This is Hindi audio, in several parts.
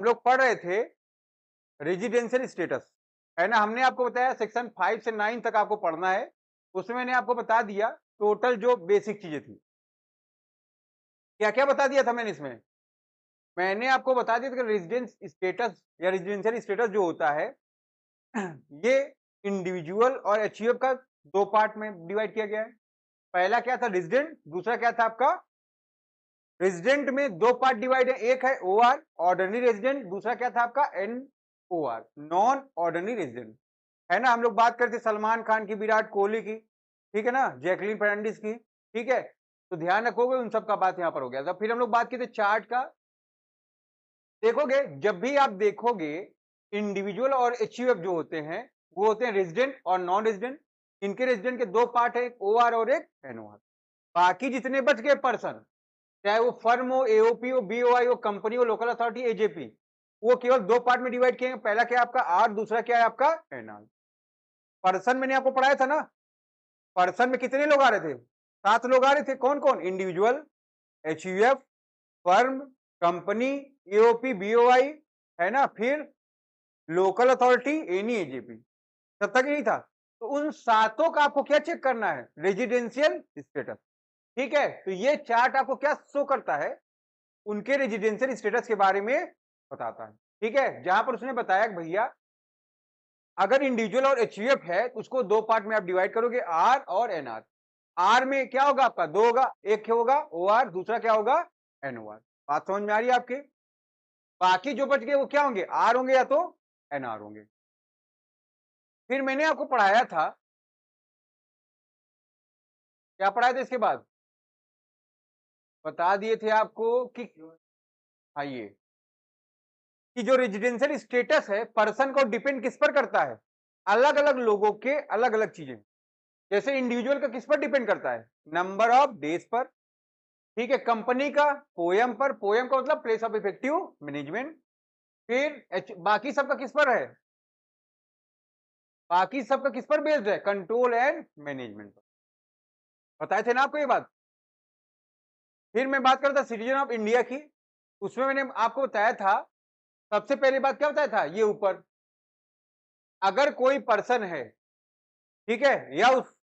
हम लोग पढ़ रहे थे रेजिडेंशियल स्टेटस, है ना। हमने आपको बताया सेक्शन 5 से 9 तक आपको पढ़ना है। उसमें मैंने आपको बता दिया टोटल जो बेसिक चीजें थी। क्या क्या बता दिया था मैंने इसमें? मैंने आपको बता दिया था कि रेजिडेंस स्टेटस या रेजिडेंशियल स्टेटस जो होता है ये इंडिविजुअल और एचयूएफ का दो पार्ट में डिवाइड किया गया है। पहला क्या था? रेजिडेंट। दूसरा क्या था आपका? रेजिडेंट में दो पार्ट डिवाइड है, एक है ओआर ऑर्डिनरी रेजिडेंट, दूसरा क्या था आपका? एनओआर नॉन ऑर्डिनरी रेजिडेंट, है ना। हम लोग बात करते सलमान खान की, विराट कोहली की, ठीक है ना, जैकलीन फर्नांडिस की, ठीक है। तो ध्यान रखोगे उन सब का बात यहाँ पर हो गया था। फिर हम लोग बात की थी चार्ट का। देखोगे जब भी आप देखोगे इंडिविजुअल और एचयूएफ जो होते हैं वो होते हैं रेजिडेंट और नॉन रेजिडेंट। इनके रेजिडेंट के दो पार्ट है, एक ओआर और एक एनओआर। बाकी जितने बच गए पर्सन, चाहे वो फर्म हो, एओपी हो, बीओआई हो, कंपनी हो, लोकल अथॉरिटी, एजेपी, वो केवल दो पार्ट में डिवाइड किए हैं। पहला क्या है आपका आर, दूसरा क्या है आपका एनआर। पर्सन मैंने आपको पढ़ाया था ना, पर्सन में कितने लोग आ रहे थे? 7 लोग आ रहे थे। कौन कौन? Individual, HUF, firm, company, AOP, BOI, है ना, फिर लोकल अथॉरिटी, एनी, एजेपी। तब तक नहीं था। तो उन सातों का आपको क्या चेक करना है? रेजिडेंशियल स्टेटस, ठीक है। तो ये चार्ट आपको क्या शो करता है? उनके रेजिडेंशियल स्टेटस के बारे में बताता है, ठीक है। जहां पर उसने बताया कि भैया अगर इंडिविजुअल और एचयूएफ है तो उसको दो पार्ट में आप डिवाइड करोगे, आर और एनआर। आर में क्या होगा आपका? दो होगा, एक होगा ओआर, दूसरा क्या होगा? एनओआर। बात समझ में आ रही है आपके? बाकी जो बच गए वो क्या होंगे? आर होंगे या तो एनआर होंगे। फिर मैंने आपको पढ़ाया था, क्या पढ़ाया था इसके बाद? बता दिए थे आपको कि आइए कि जो रेजिडेंशियल स्टेटस है पर्सन को डिपेंड किस पर करता है? अलग अलग लोगों के अलग अलग चीजें। जैसे इंडिविजुअल का किस पर डिपेंड करता है? नंबर ऑफ डेज पर, ठीक है। कंपनी का पोयम पर, पोयम का मतलब प्लेस ऑफ इफेक्टिव मैनेजमेंट। फिर बाकी सबका किस पर है? बाकी सबका किस पर बेस्ड है? कंट्रोल एंड मैनेजमेंट पर। बताए थे ना आपको ये बात। फिर मैं बात करता सिटीजन ऑफ इंडिया की। उसमें मैंने आपको बताया था, सबसे पहली बात क्या बताया था? ये ऊपर, अगर कोई पर्सन है, ठीक है, या उस,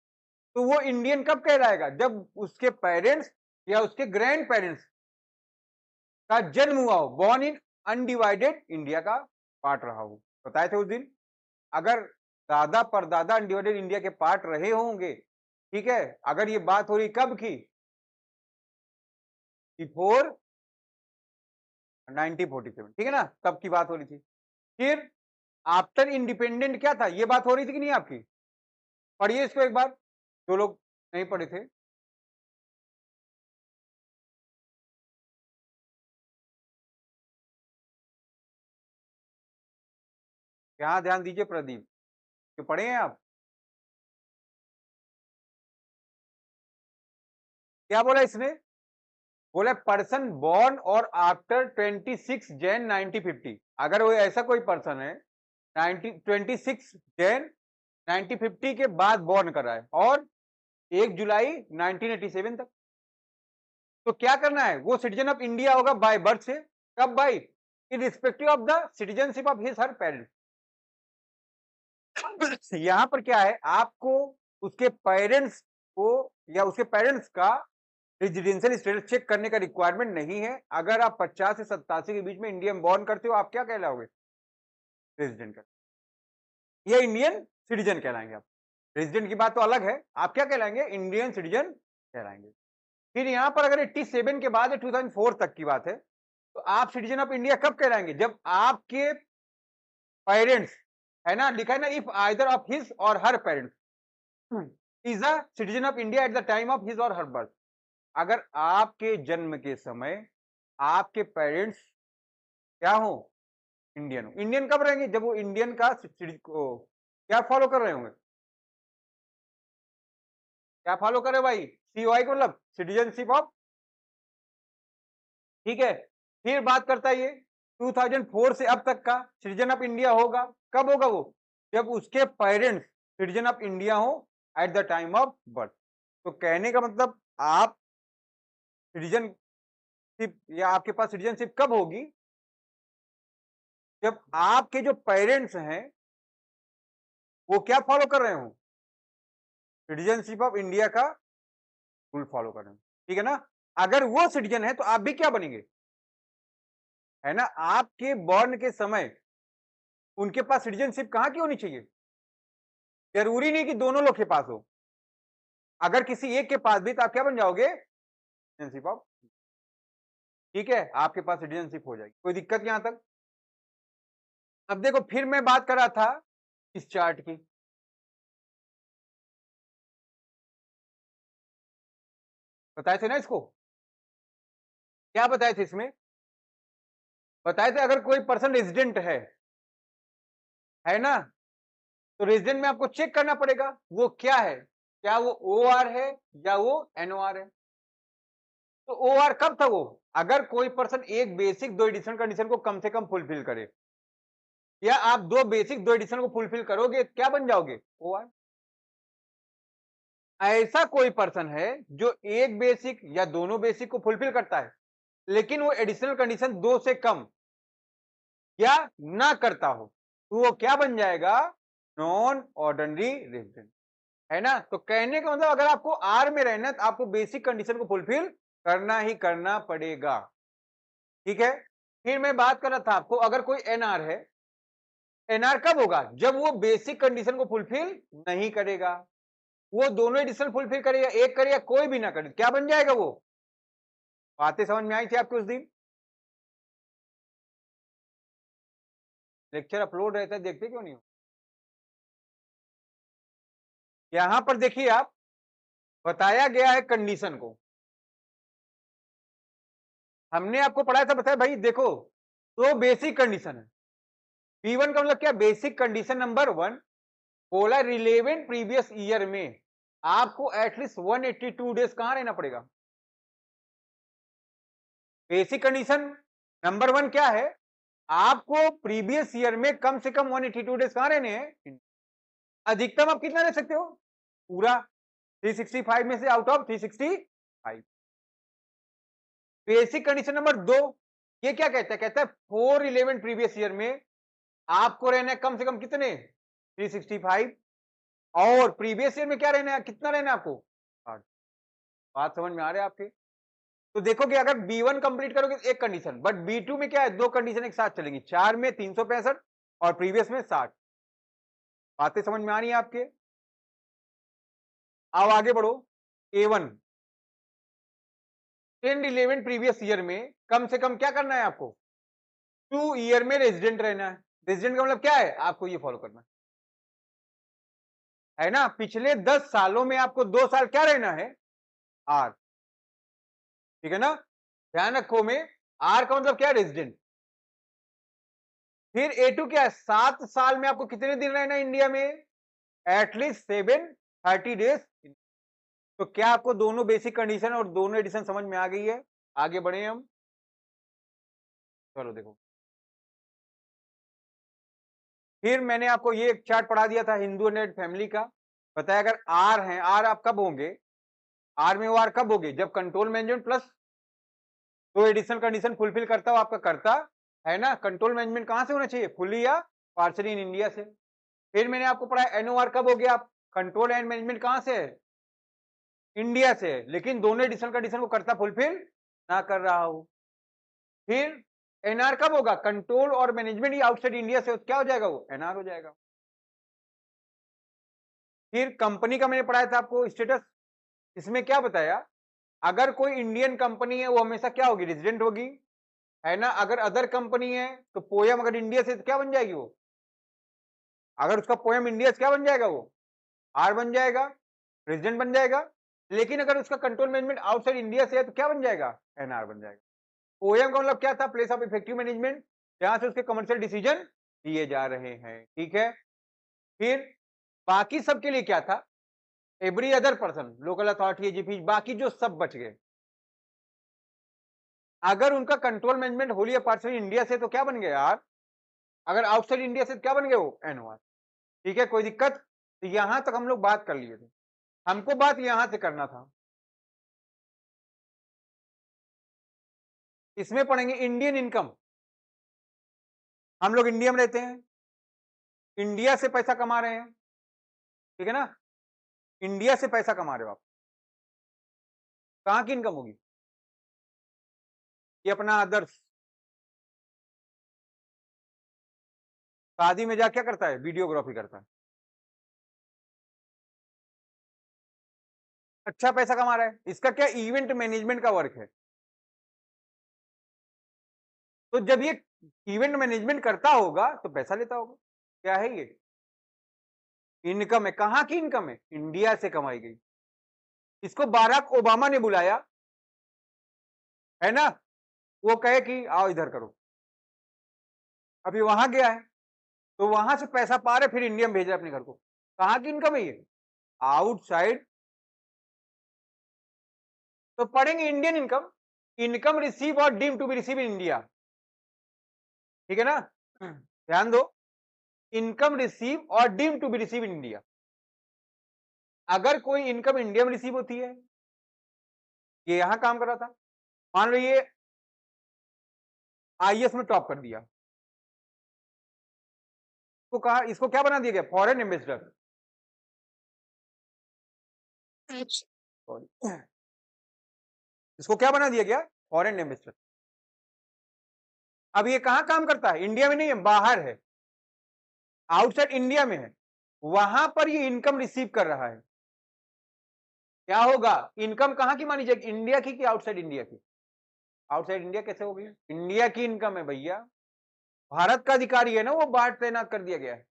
तो वो इंडियन कब कहलाएगा? जब उसके पेरेंट्स या उसके ग्रैंड पेरेंट्स का जन्म हुआ हो, बॉर्न इन अनडिवाइडेड इंडिया का पार्ट रहा हो। बताए थे उस दिन। अगर दादा परदादा अनडिवाइडेड इंडिया के पार्ट रहे होंगे, ठीक है। अगर ये बात हो रही कब की? बिफोर 1947, ठीक है ना, तब की बात हो रही थी। फिर आफ्टर इंडिपेंडेंट क्या था? ये बात हो रही थी कि नहीं आपकी? पढ़िए इसको एक बार, जो लोग नहीं पढ़े थे। यहाँ ध्यान दीजिए प्रदीप, जो पढ़े हैं आप। क्या बोला इसने? बोला पर्सन बॉर्न और आफ्टर 26 जैन 1950। अगर वो ऐसा कोई पर्सन है 26 जैन 1950 के बाद बॉर्न कर रहा है और 1 जुलाई 1987 तक, तो क्या करना है? वो सिटीजन ऑफ इंडिया होगा बाय बर्थ से। कब by? In respective of the citizenship of his her parents. यहाँ पर क्या है, आपको उसके पेरेंट्स को या उसके पेरेंट्स का रेजिडेंशियल स्टेटस चेक करने का रिक्वायरमेंट नहीं है। अगर आप 50 से 87 के बीच में इंडिया में बॉर्न करते हो, आप क्या कहलाओगे? रेजिडेंट का, या इंडियन सिटीजन कहलाएंगे आप। रेजिडेंट की बात तो अलग है, आप क्या कहलाएंगे? इंडियन सिटीजन कहलाएंगे। फिर यहाँ पर अगर 87 के बाद 2004 तक की बात है, तो आप सिटीजन ऑफ इंडिया कब कहलाएंगे? जब आपके पेरेंट्स, है ना, लिखा है ना, if either of his or her parents is a citizen of India at the time of his or her birth. अगर आपके जन्म के समय आपके पेरेंट्स क्या हो? इंडियन हो। इंडियन कब रहेंगे? जब वो इंडियन का को क्या फॉलो कर रहे होंगे? क्या फॉलो कर रहे हो भाई? सीओआई को, मतलब सिटीजनशिप ऑफ, ठीक है। फिर बात करता है ये 2004 से अब तक का सिटीजन ऑफ इंडिया होगा। कब होगा वो? जब उसके पेरेंट्स सिटीजन ऑफ इंडिया हो eight the time of birth. तो कहने का मतलब आप सिटीजनशिप या आपके पास सिटीजनशिप कब होगी? जब आपके जो पेरेंट्स हैं वो क्या फॉलो कर रहे हो, सिटीजनशिप ऑफ इंडिया का रूल फॉलो कर रहे हो, ठीक है ना। अगर वो सिटीजन है तो आप भी क्या बनेंगे, है ना। आपके बॉर्न के समय उनके पास सिटीजनशिप कहां की होनी चाहिए, जरूरी नहीं कि दोनों लोग के पास हो। अगर किसी एक के पास भी तो आप क्या बन जाओगे, सिटीजनशिप ऑफ, ठीक है, आपके पास सिटीजनशिप हो जाएगी, कोई दिक्कत यहां तक। अब देखो फिर मैं बात कर रहा था इस चार्ट की, बताए थे ना इसको, क्या बताए थे इसमें, बताए थे अगर कोई पर्सन रेजिडेंट है ना, तो रेजिडेंट में आपको चेक करना पड़ेगा वो क्या है, क्या वो ओ आर है या वो एनओ आर है। तो ओ आर कब था वो, अगर कोई पर्सन एक बेसिक दो एडिशन कंडीशन को कम से कम फुलफिल करे, या आप दो बेसिक दो एडिशन को फुलफिल करोगे क्या बन जाओगे, ओ आर। ऐसा कोई पर्सन है जो एक बेसिक या दोनों बेसिक को फुलफिल करता है लेकिन वो एडिशनल कंडीशन दो से कम या ना करता हो, तो वो क्या बन जाएगा, नॉन ऑर्डिनरी रेजिडेंट, है ना। तो कहने का मतलब अगर आपको आर में रहना है तो आपको बेसिक कंडीशन को फुलफिल करना ही करना पड़ेगा, ठीक है। फिर मैं बात कर रहा था आपको, अगर कोई एनआर है, एनआर कब होगा, जब वो बेसिक कंडीशन को फुलफिल नहीं करेगा, वो दोनों एडिशन फुलफिल करेगा, एक करे या कोई भी ना करे, क्या बन जाएगा वो। बातें समझ में आई थी आपके उस दिन, लेक्चर अपलोड रहता है देखते क्यों नहीं हो। यहां पर देखिए आप, बताया गया है कंडीशन को, हमने आपको पढ़ाया था, बताया भाई देखो तो बेसिक कंडीशन है, P1 का मतलब क्या, बेसिक कंडीशन नंबर 1, बोला रिलेवेंट प्रीवियस ईयर में आपको एटलीस्ट 182 डेज कहां रहना पड़ेगा। बेसिक कंडीशन नंबर 1 क्या है, आपको प्रीवियस ईयर में कम से कम 182 डेज कहां रहने हैं, अधिकतम आप कितना रह सकते हो, पूरा 365 में से out of 365। Basic condition number 2 ये क्या कहता है, कहता है 4 प्रीवियस ईयर में आपको रहना है कम से कम कितने, 365, और प्रीवियस ईयर में क्या रहना है, कितना रहना है आपको 8। बात समझ में आ रहा है आपके। तो देखोगे अगर B1 कंप्लीट करोगे एक कंडीशन, बट B2 में क्या है, दो कंडीशन एक साथ चलेंगी, 4 में 365 और प्रीवियस में 60। बातें समझ में आ रही है आपके। अब आगे बढ़ो, A1 10-11 प्रीवियस ईयर में कम से कम क्या करना है आपको, 2 ईयर में रेजिडेंट रहना है। रेजिडेंट का मतलब क्या है, आपको ये फॉलो करना है ना, पिछले 10 सालों में आपको 2 साल क्या रहना है, आर, ठीक है ना। ध्यान रखो में आर का मतलब क्या है, रेजिडेंट। फिर A2 क्या है, 7 साल में आपको कितने दिन रहना है इंडिया में, एटलीस्ट 730 डेज। तो क्या आपको दोनों बेसिक कंडीशन और दोनों एडिशन समझ में आ गई है, आगे बढ़े हम, चलो देखो। फिर मैंने आपको ये एक चार्ट पढ़ा दिया था हिंदू नेट फैमिली का, बताया अगर आर है, आर आप कब होंगे, आर में वो आर कब होगे, जब कंट्रोल मैनेजमेंट प्लस तो एडिशनल कंडीशन फुलफिल करता हो आपका करता, है ना। कंट्रोल मैनेजमेंट कहां से होना चाहिए, फुली या पार्शली इन इंडिया से। फिर मैंने आपको पढ़ाया एनओआर कब हो गया, आप कंट्रोल एंड मैनेजमेंट कहां से है, इंडिया से है, लेकिन दोनों एडिशनल कंडीशन को करता फुलफिल ना कर रहा हो। फिर एनआर कब होगा, कंट्रोल और मैनेजमेंट ही आउटसाइड इंडिया से, क्या हो जाएगा वो एनआर हो जाएगा। फिर कंपनी का मैंने पढ़ाया था आपको स्टेटस, इसमें क्या बताया, अगर कोई इंडियन कंपनी है वो हमेशा क्या होगी, रेजिडेंट होगी, है ना। अगर अदर कंपनी है तो पोयम अगर इंडिया से तो क्या बन जाएगी वो, अगर उसका पोयम इंडिया से क्या बन जाएगा वो, आर बन जाएगा, रेजिडेंट बन जाएगा। लेकिन अगर उसका कंट्रोल मैनेजमेंट आउटसाइड इंडिया से है तो क्या बन जाएगा, एनआर बन जाएगा। पोयम का मतलब क्या था, प्लेस ऑफ इफेक्टिव मैनेजमेंट, जहां से उसके कमर्शियल डिसीजन लिए जा रहे हैं, ठीक है। फिर बाकी सबके लिए क्या था, every other person, local authority, AGP, बाकी जो सब बच गए, अगर उनका कंट्रोल मैनेजमेंट होली या पार्शियल इंडिया से तो क्या बन गया यार, अगर आउटसाइड इंडिया से तो क्या बन गए वो एनओआर, ठीक है, कोई दिक्कत। तो यहां तक हम लोग बात कर लिए थे, हमको बात यहां से करना था। इसमें पढ़ेंगे इंडियन इनकम, हम लोग इंडिया में रहते हैं, इंडिया से पैसा कमा रहे हैं, ठीक है ना? इंडिया से पैसा कमा रहे हो आप, कहाँ की इनकम होगी? ये अपना आदर्श शादी में जा क्या करता है? वीडियोग्राफी करता है। अच्छा पैसा कमा रहा है, इसका क्या इवेंट मैनेजमेंट का वर्क है। तो जब ये इवेंट मैनेजमेंट करता होगा तो पैसा लेता होगा। क्या है ये? इनकम है। कहाँ की इनकम है? इंडिया से कमाई गई। इसको बाराक ओबामा ने बुलाया, है ना? वो कहे कि आओ इधर करो। अभी वहां गया है, तो वहां से पैसा पा रहे, फिर इंडिया में भेज रहे अपने घर को। कहाँ की इनकम है ये? आउटसाइड। तो पढ़ेंगे इंडियन इनकम, इनकम रिसीव और deem to be receive in India, ठीक है ना? ध्यान दो, इनकम रिसीव और deem to be receive in India. अगर कोई इनकम इंडिया में रिसीव होती है, ये यहां काम कर रहा था, मान लो ये आईएएस में टॉप कर दिया, तो कहा इसको क्या बना दिया गया? Foreign ambassador. सॉरी, इसको क्या बना दिया गया? Foreign ambassador. अब ये कहां काम करता है? इंडिया में नहीं है, बाहर है, आउटसाइड इंडिया में है, वहां पर ये इनकम रिसीव कर रहा है। क्या होगा? इनकम कहां की मानी जाएगी? इंडिया की कि आउटसाइड इंडिया की? आउटसाइड इंडिया कैसे होगी? इंडिया की इनकम है भैया, भारत का अधिकारी है ना, वो बाहर तैनात कर दिया गया है।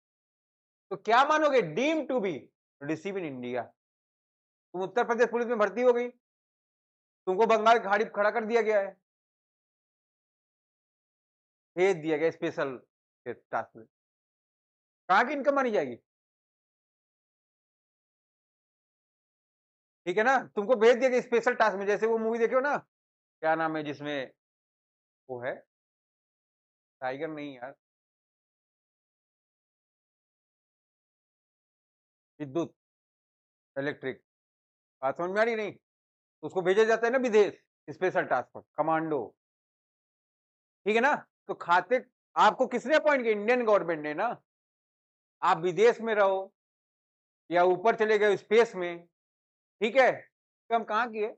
तो क्या मानोगे? Deem to be receive in India. तुम उत्तर प्रदेश पुलिस में भर्ती हो गई, तुमको बंगाल की खाड़ी खड़ा कर दिया गया है, भेज दिया गया स्पेशल टास्क में, कहां की इनकम मानी जाएगी? ठीक है ना? तुमको भेज दिया गया स्पेशल टास्क में, जैसे वो मूवी देखे हो ना, क्या नाम है जिसमें वो है, टाइगर नहीं यार, विद्युत, इलेक्ट्रिक, बात समझ में आ रही नहीं? तो उसको भेजा जाता है ना विदेश, स्पेशल टास्क पर, कमांडो, ठीक है ना? तो खाते आपको किसने अपॉइंट किया? इंडियन गवर्नमेंट ने ना। आप विदेश में रहो या ऊपर चले गए स्पेस में, ठीक है, तो हम कहाँ किए?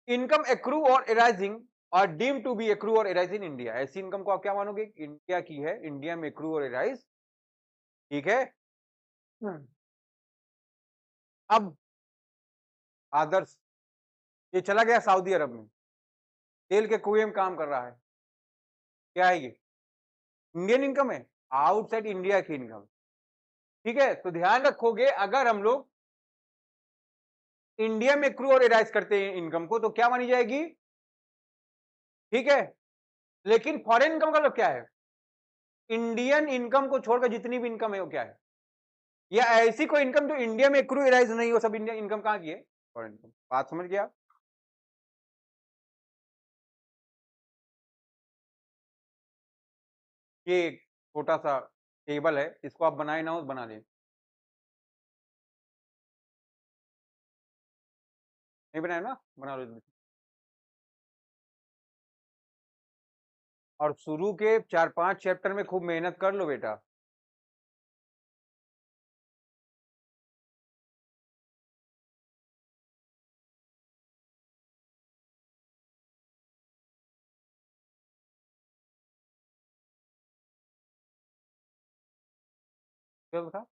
इनकम एक्रू और एराइजिंग और डीम टू बी एक्रू और एराइज इन इंडिया। ऐसी इनकम को आप क्या मानोगे? इंडिया की है, इंडिया में एक्रू और एराइज, ठीक है। अब आदर्श ये चला गया सऊदी अरब में, तेल के कुएं में काम कर रहा है। क्या है ये? इंडियन इनकम है, आउटसाइड इंडिया की इनकम, ठीक है। तो ध्यान रखोगे, अगर हम लोग इंडिया में एक्रू और एराइज करते हैं इनकम को, तो क्या मानी जाएगी? ठीक है। लेकिन फॉरेन इनकम का मतलब क्या है? इंडियन इनकम को छोड़कर जितनी भी इनकम है वो क्या है? या ऐसी कोई इनकम जो इंडिया में एक्रू एराइज नहीं हो, सब इंडिया इनकम कहां की है? Foreign income. बात समझ गया? ये एक छोटा सा टेबल है, इसको आप बनाए ना हो बना लें, नहीं बनाया ना, बना लो। और शुरू के 4-5 चैप्टर में खूब मेहनत कर लो बेटा। क्या बता?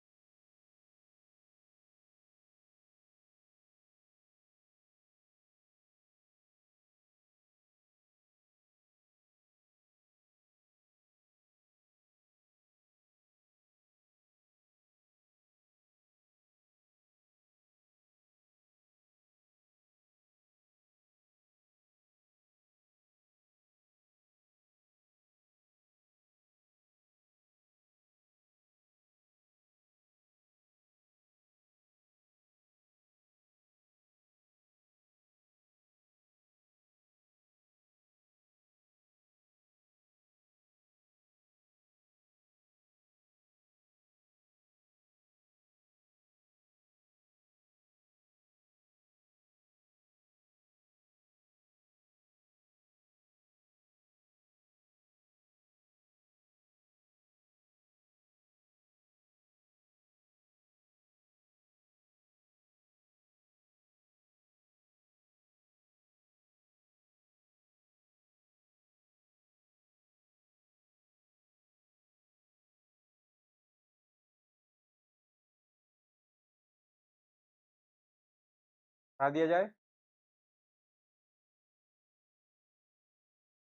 बता दिया जाए।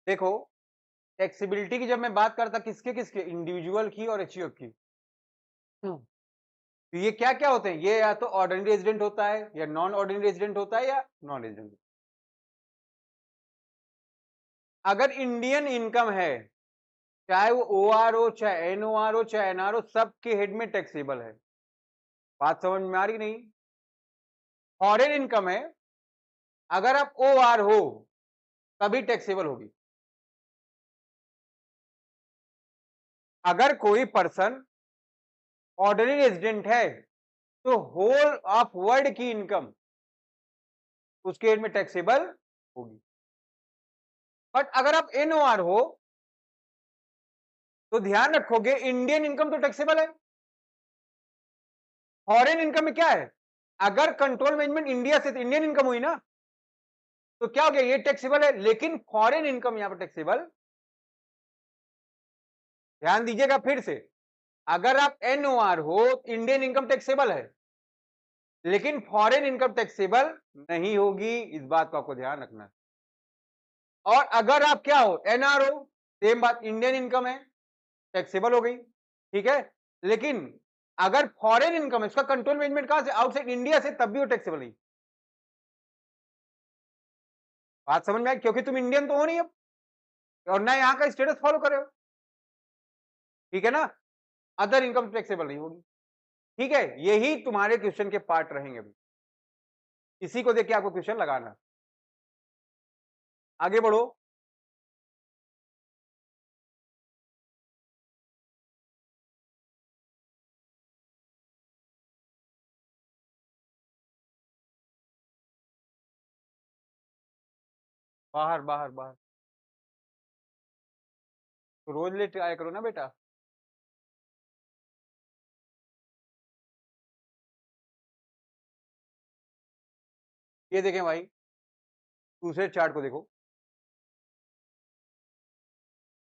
देखो, टैक्सेबिलिटी की जब मैं बात करता किसके किसके, इंडिविजुअल की और एचयूएफ की। तो ये क्या क्या होते हैं, ये या तो ऑर्डिनरी रेजिडेंट होता है, या नॉन ऑर्डिनरी रेजिडेंट होता है, या नॉन रेजिडेंट। अगर इंडियन इनकम है, चाहे वो ओआर हो, चाहे एनओआर हो, चाहे एनआर हो, सबके हेड में टैक्सेबल है। बात समझ में आ रही नहीं? फॉरेन इनकम है, अगर आप ओआर हो तभी टैक्सेबल होगी। अगर कोई पर्सन ऑर्डिनरी रेजिडेंट है तो होल ऑफ वर्ल्ड की इनकम उसके हेड में टैक्सेबल होगी। बट अगर आप एनओआर हो तो ध्यान रखोगे इंडियन इनकम तो टैक्सेबल है। फॉरेन इनकम में क्या है, अगर कंट्रोल मैनेजमेंट इंडिया से, तो इंडियन इनकम हुई ना, तो क्या हो गया, ये टैक्सेबल है, लेकिन फॉरेन इनकम यहां पर टैक्सेबल। ध्यान दीजिएगा फिर से, अगर आप एनओआर हो इंडियन इनकम टैक्सेबल है, लेकिन फॉरेन इनकम टैक्सेबल नहीं होगी, इस बात को आपको ध्यान रखना है। और अगर आप क्या हो, एनआर हो, सेम बात, इंडियन इनकम है, टैक्सेबल हो गई, ठीक है। लेकिन अगर फॉरेन इनकम है, उसका कंट्रोल मैनेजमेंट कहां से, आउटसाइड इंडिया से, तब भी वो टैक्सेबल नहीं। बात समझ में आई, क्योंकि तुम इंडियन तो हो नहीं अब, और ना यहां का स्टेटस फॉलो करे हो, ठीक है ना। अदर इनकम टैक्सेबल नहीं होगी, ठीक है। यही तुम्हारे क्वेश्चन के पार्ट रहेंगे अभी, इसी को देख के आपको क्वेश्चन लगाना। आगे बढ़ो। बाहर बाहर बाहर, तो रोज लेट आया करो ना बेटा। ये देखें भाई, दूसरे चार्ट को देखो,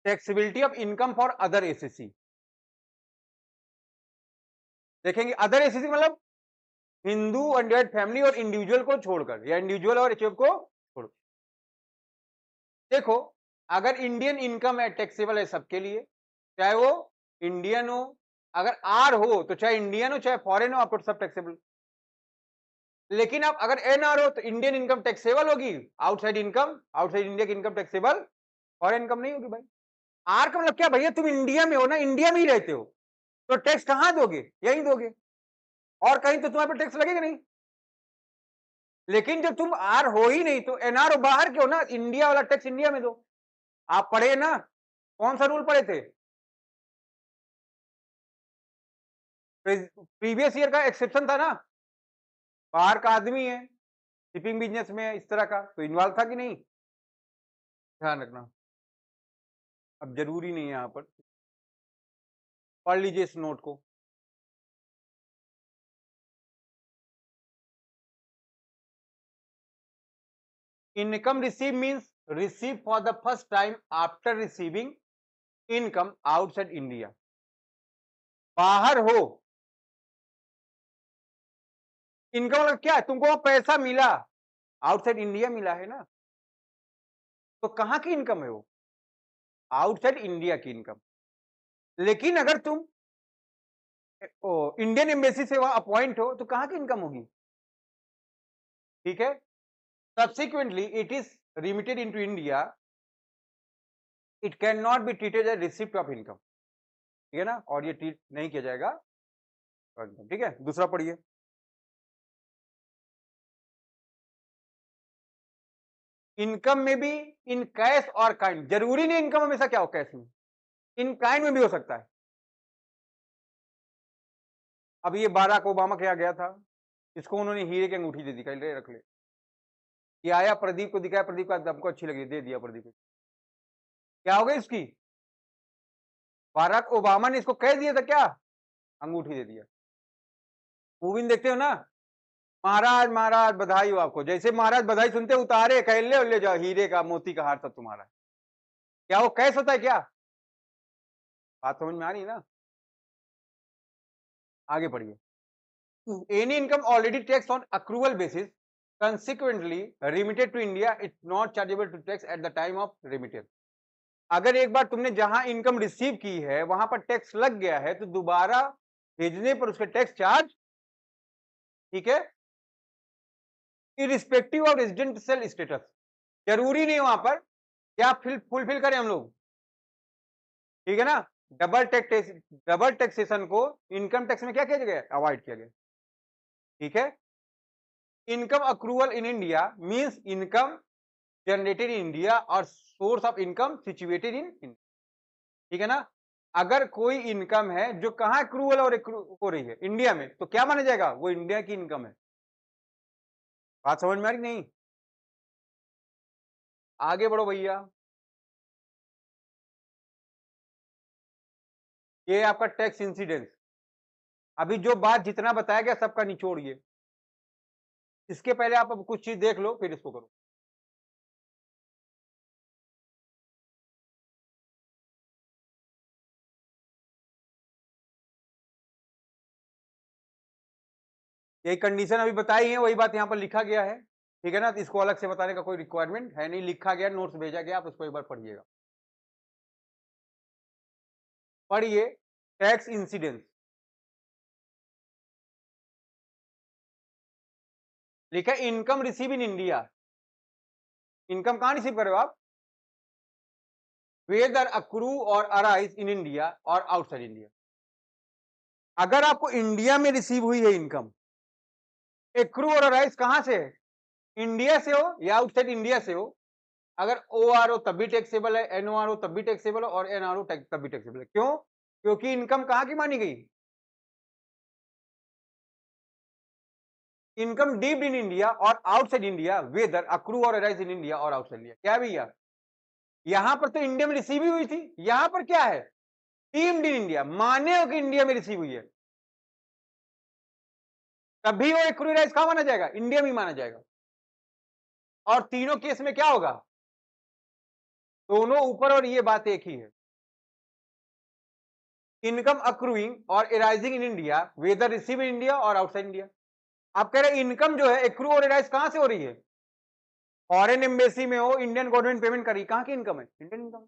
taxability of income for other SSC. देखेंगे अदर एसएससी मतलब हिंदू अनडिवाइडेड फैमिली और इंडिविजुअल को छोड़कर, या इंडिविजुअल और एचएफ को छोड़। देखो, अगर इंडियन इनकम है टैक्सेबल है सबके लिए, चाहे वो इंडियन हो, अगर आर हो तो चाहे इंडियन हो चाहे फॉरेन हो, आपको सब टैक्सेबल। लेकिन आप अगर एनआर हो तो इंडियन इनकम टैक्सेबल होगी, आउटसाइड इनकम, आउटसाइड इंडिया की इनकम टैक्सेबल, फॉरेन इनकम नहीं होगी भाई। आर का मतलब क्या भैया, तुम इंडिया में हो ना, इंडिया में ही रहते हो, तो टैक्स कहां दोगे, यही दोगे, और कहीं तो तुम्हारे पर टैक्स लगेगा नहीं। लेकिन जब तुम आर हो ही नहीं तो एनआर हो, बाहर के हो ना, इंडिया वाला टैक्स इंडिया में दो। आप पढ़े ना, कौन सा रूल पढ़े थे, प्रीवियस ईयर का एक्सेप्शन था ना, बाहर का आदमी है, शिपिंग बिजनेस में है, इस तरह का, तो इन्वॉल्व था कि नहीं, ध्यान रखना। अब जरूरी नहीं है, यहां पर पढ़ लीजिए इस नोट को। Income receive means receive for the first time after receiving income outside India. बाहर हो, इनकम मतलब क्या है, तुमको पैसा मिला, आउटसाइड इंडिया मिला है ना, तो कहां की इनकम है वो, आउटसाइड इंडिया की इनकम। लेकिन अगर तुम इंडियन एम्बेसी से वहां अपॉइंट हो तो कहां की इनकम होगी, ठीक है। Subsequently it is remitted into India, it can not be treated as receipt of income, ठीक है ना, और ये ट्रीट नहीं किया जाएगा, ठीक है। दूसरा पढ़िए, इनकम में भी इन कैश और काइंड, जरूरी नहीं इनकम हमेशा क्या हो कैश में, इन काइंड में भी हो सकता है। अब ये बाराक ओबामा के यहाँ गया था, इसको उन्होंने हीरे की अंगूठी दे दी, कह ले रख ले, ये आया प्रदीप को दिखाया, प्रदीप का हमको अच्छी लगी, दे दिया प्रदीप को, क्या हो गई इसकी, बाराक ओबामा ने इसको कह दिया था क्या, अंगूठी दे दिया। मूवी देखते हो ना, महाराज महाराज बधाई हो आपको, जैसे महाराज बधाई सुनते उतारे, कह ले जाओ हीरे का मोती का हार सब तुम्हारा, क्या वो कैश होता है क्या, बात समझ में आ रही है ना। आगे बढ़िए, any income already tax on accrual basis consequently remitted to India, it's not chargeable to tax at the time of remittance. अगर एक बार तुमने जहां इनकम रिसीव की है वहां पर टैक्स लग गया है तो दोबारा भेजने पर उसके टैक्स चार्ज, ठीक है, इरिस्पेक्टिव ऑफ रेजिडेंशियल स्टेटस। जरूरी नहीं वहां पर क्या फुलफिल करें हम लोग, ठीक है ना। डबल टैक्सेशन को इनकम टैक्स में क्या किया गया, अवॉइड किया गया, ठीक है। Income accrual in India means income generated in India और source of income situated in India, ठीक है ना। अगर कोई इनकम है जो कहां अक्रूवल और हो रही है, इंडिया में, तो क्या माना जाएगा, वो इंडिया की इनकम है। बात समझ में आ रही नहीं, आगे बढ़ो भैया। ये आपका टैक्स इंसिडेंस, अभी जो बात जितना बताया गया सबका निचोड़ ये। इसके पहले आप अब कुछ चीज देख लो फिर इसको करो। यही कंडीशन अभी बताई है, वही बात यहाँ पर लिखा गया है, ठीक है ना। तो इसको अलग से बताने का कोई रिक्वायरमेंट है नहीं, लिखा गया, नोट्स भेजा गया, आप उसको एक बार पढ़िएगा। पढ़िए टैक्स इंसिडेंस, लिखा income receive in India. Income कहां रिसीव कर रहे हो आप, वेदर अक्रू और अराइज इन इंडिया और आउटसाइड इंडिया। अगर आपको इंडिया में रिसीव हुई है इनकम, एक्रू और अराइज कहां से है, इंडिया से हो या आउटसाइड इंडिया से हो, अगर ओ आर हो तब भी टैक्सेबल है, एन ओ आर हो तब भी टैक्सेबल है, और एन आर ओ तब भी टैक्सेबल है। क्यों, क्योंकि इनकम कहां की मानी गई, इनकम डीप्ड इन इंडिया और आउटसाइड इंडिया, वेदर अक्रू और अराइज इन इंडिया और आउटसाइड इंडिया। क्या भैया, यहां पर तो इंडिया में रिसीव ही हुई थी, यहां पर क्या है, डीम्ड इन इंडिया, माने हो कि इंडिया में रिसीव हुई है, तभी वो एक्रू अराइज कहां माना जाएगा, इंडिया में माना जाएगा। और तीनों केस में क्या होगा, दोनों ऊपर और ये बात एक ही है। इनकम अक्रूइंग और arising in India, whether receive in India और आउटसाइड इंडिया। आप कह रहे इनकम जो है एक्रू और एराइज कहां से हो रही है, फॉरेन एम्बेसी में हो, इंडियन गवर्नमेंट पेमेंट करी, कहां की इनकम है, इंडियन इनकम।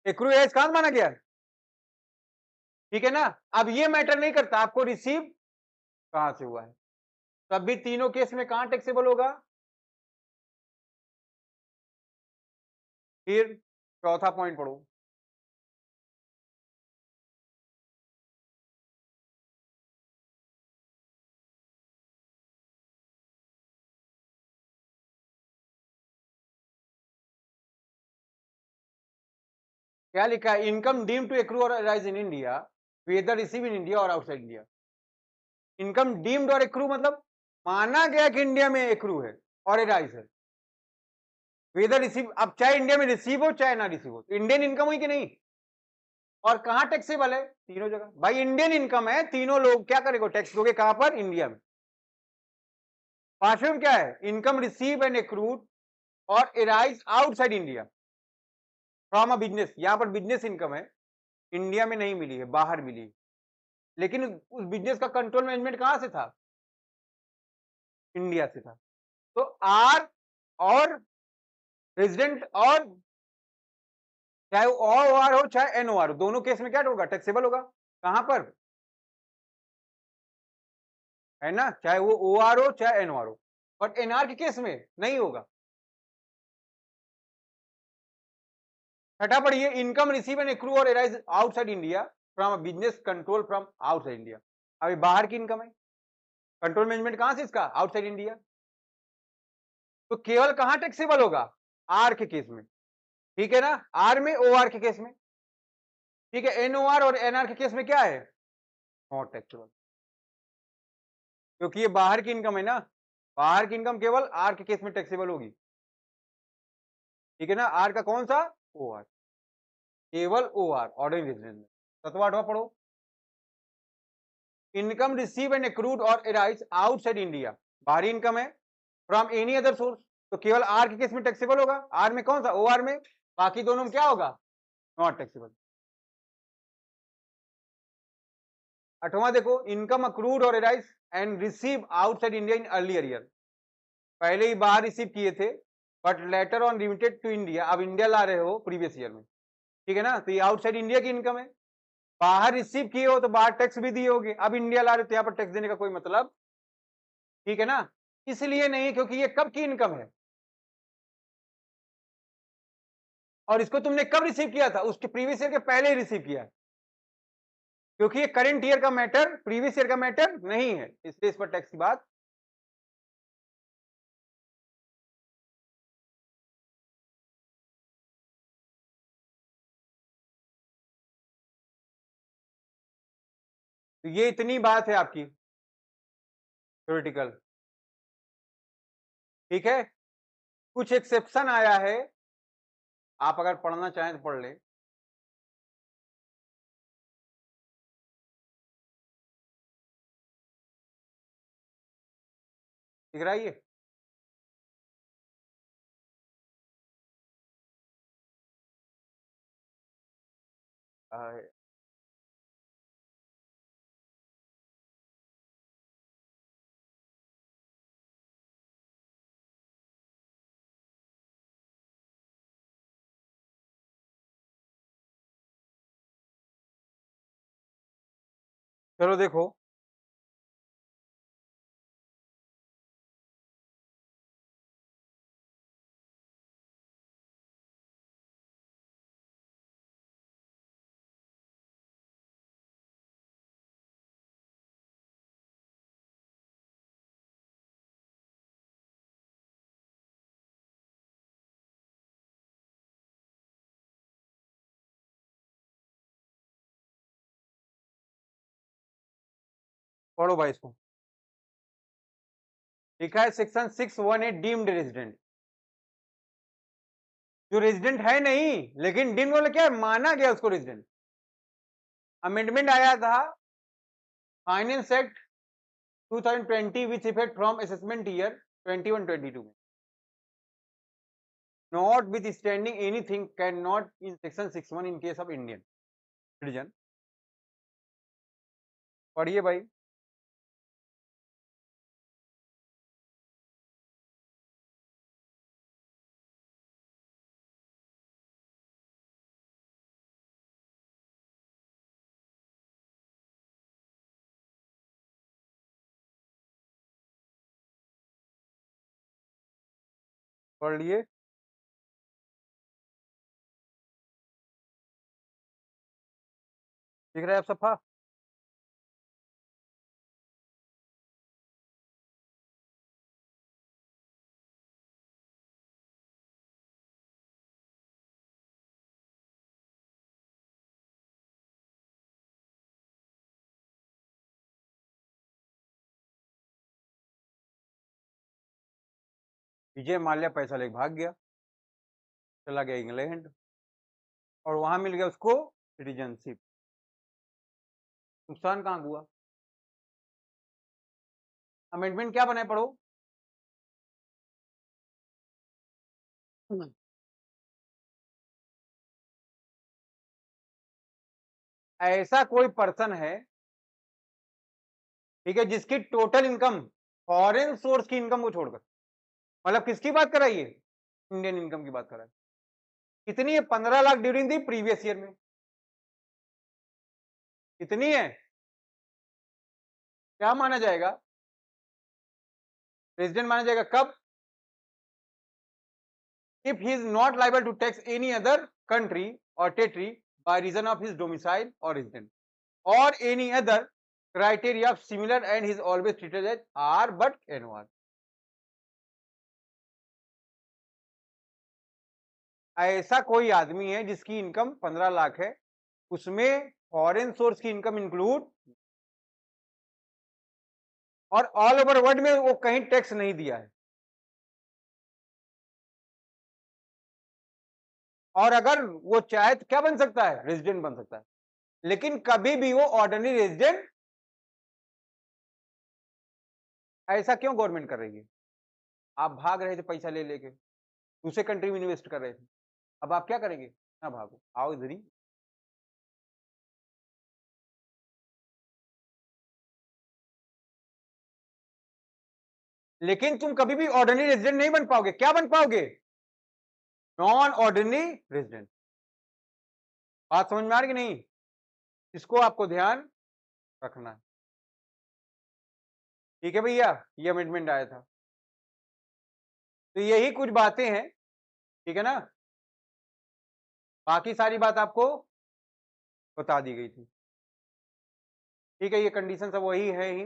एक्रू एराइज कहां माना गया है, ठीक है ना। अब ये मैटर नहीं करता आपको रिसीव कहां से हुआ है, तब भी तीनों केस में कहां टैक्सेबल होगा। फिर चौथा पॉइंट पढ़ो, क्या लिखा है, इनकम डीम टू एक्रू और arise in India, whether receive in India और आउटसाइड इंडिया। इनकम डीम्ड और एक्रू मतलब माना गया कि इंडिया में एक्रू है और एराइज है, वेदर रिसीव, अब चाहे इंडिया में रिसीव हो चाहे ना रिसीव हो, तो इंडियन इनकम हुई कि नहीं, और कहां टैक्सेबल है, तीनों जगह। भाई इंडियन इनकम है, तीनों लोग क्या करेंगे, टैक्स दोगे कहां पर, इंडिया में। पांचवें में क्या है, इनकम रिसीव एंड एक्रूड और arise outside India from a business, यहां पर बिजनेस इनकम है, इंडिया में नहीं मिली है, बाहर मिली है, लेकिन उस बिजनेस का कंट्रोल मैनेजमेंट कहां से था, इंडिया से था। तो आर और रेजिडेंट, और चाहे ओ आर हो चाहे एन ओ आर हो, दोनों केस में क्या होगा, टैक्सेबल होगा। कहां पर, है ना, चाहे वो ओ आर हो चाहे एन ओ आर हो, बट एनआर के केस में नहीं होगा। छठा पढ़िए, इनकम रिसीव एंड एक्रू और arise outside India from business control from outside India. अभी बाहर की इनकम है, कंट्रोल मैनेजमेंट कहां से इसका, आउटसाइड इंडिया, तो केवल कहां टैक्सेबल होगा, आर के केस में, ठीक है ना, आर में, ओ आर के केस में, ठीक है। एन ओ आर और एनआर के केस में क्या है, नॉट टैक्सेबल, क्योंकि ये बाहर की इनकम है ना, बाहर की इनकम केवल आर के केस में टैक्सेबल होगी, ठीक है ना। आर का कौन सा, ओ आर, केवल ओ आर, ऑर्डिनरी रेजिडेंस में। सतवा आठवां पढ़ो, इनकम रिसीव एंड एक्रूड और एराइज आउटसाइड इंडिया, बाहरी इनकम है, फ्रॉम एनी अदर सोर्स, तो केवल आर के केस में टैक्सेबल होगा, आर में कौन सा, ओ आर में, बाकी दोनों में क्या होगा, नॉट टैक्सेबल। 8वां देखो, income accrued or arise and receive outside India in earlier year. पहले ही बाहर रिसीव किए थे but later on remitted to India, अब इंडिया ला रहे हो प्रीवियस ईयर में, ठीक है ना। तो ये आउटसाइड इंडिया की इनकम है, बाहर रिसीव किए हो तो बाहर टैक्स भी दिए होगे, अब इंडिया ला रहे हो तो यहाँ पर टैक्स देने का कोई मतलब, ठीक है ना। इसलिए नहीं, क्योंकि ये कब की इनकम है और इसको तुमने कब रिसीव किया था, उसके प्रीवियस ईयर के पहले ही रिसीव किया है, क्योंकि ये करंट ईयर का मैटर प्रीवियस ईयर का मैटर नहीं है, इसलिए इस पर टैक्स की बात। तो ये इतनी बात है आपकी थ्योरेटिकल, ठीक है। कुछ एक्सेप्शन आया है, आप अगर पढ़ना चाहें तो पढ़ लें। दिख रहा है ये, चलो देखो, पढ़ो भाई इसको। लिखा है सेक्शन 618 डीम्ड रेजिडेंट, जो रेजिडेंट है नहीं, लेकिन डीम्ड मतलब क्या है, माना गया उसको रेजिडेंट। अमेंडमेंट आया था finance act 2020 with effect from assessment year 21-22 में। Notwithstanding anything cannot in section 61 in case of Indian citizen। पढ़िए भाई। पढ़ लिए। दिख रहा है आप सफा। विजय माल्या पैसा लेके भाग गया, चला गया इंग्लैंड और वहां मिल गया उसको सिटीजनशिप। नुकसान कहां हुआ। अमेंडमेंट क्या बनाए, पढ़ो। ऐसा कोई पर्सन है, ठीक है, जिसकी टोटल इनकम फॉरेन सोर्स की इनकम को छोड़कर, मतलब किसकी बात कराइए, इंडियन इनकम की बात कराइए, कितनी है, 15 lakh during the previous year में, कितनी है, क्या माना जाएगा, रेजिडेंट माना जाएगा कब, if he is not liable to tax any other country or territory by reason of his domicile or residence or any other criteria of similar and he is always treated as R but NOR। ऐसा कोई आदमी है जिसकी इनकम 15 लाख है, उसमें फॉरेन सोर्स की इनकम इंक्लूड, और ऑल ओवर वर्ल्ड में वो कहीं टैक्स नहीं दिया है, और अगर वो चाहे तो क्या बन सकता है, रेजिडेंट बन सकता है, लेकिन कभी भी वो ऑर्डिनरी रेजिडेंट। ऐसा क्यों गवर्नमेंट कर रही है, आप भाग रहे थे पैसा ले लेके, दूसरे कंट्री में इन्वेस्ट कर रहे थे, अब आप क्या करेंगे, ना भागो, आओ इधर ही। लेकिन तुम कभी भी ऑर्डिनरी रेजिडेंट नहीं बन पाओगे। क्या बन पाओगे? Non ordinary resident. बात समझ में आ रही कि नहीं? इसको आपको ध्यान रखना है। ठीक है भैया, ये अमेंडमेंट आया था। तो यही कुछ बातें हैं, ठीक है ना? बाकी सारी बात आपको बता दी गई थी। ठीक है, ये कंडीशन सब वही है ही।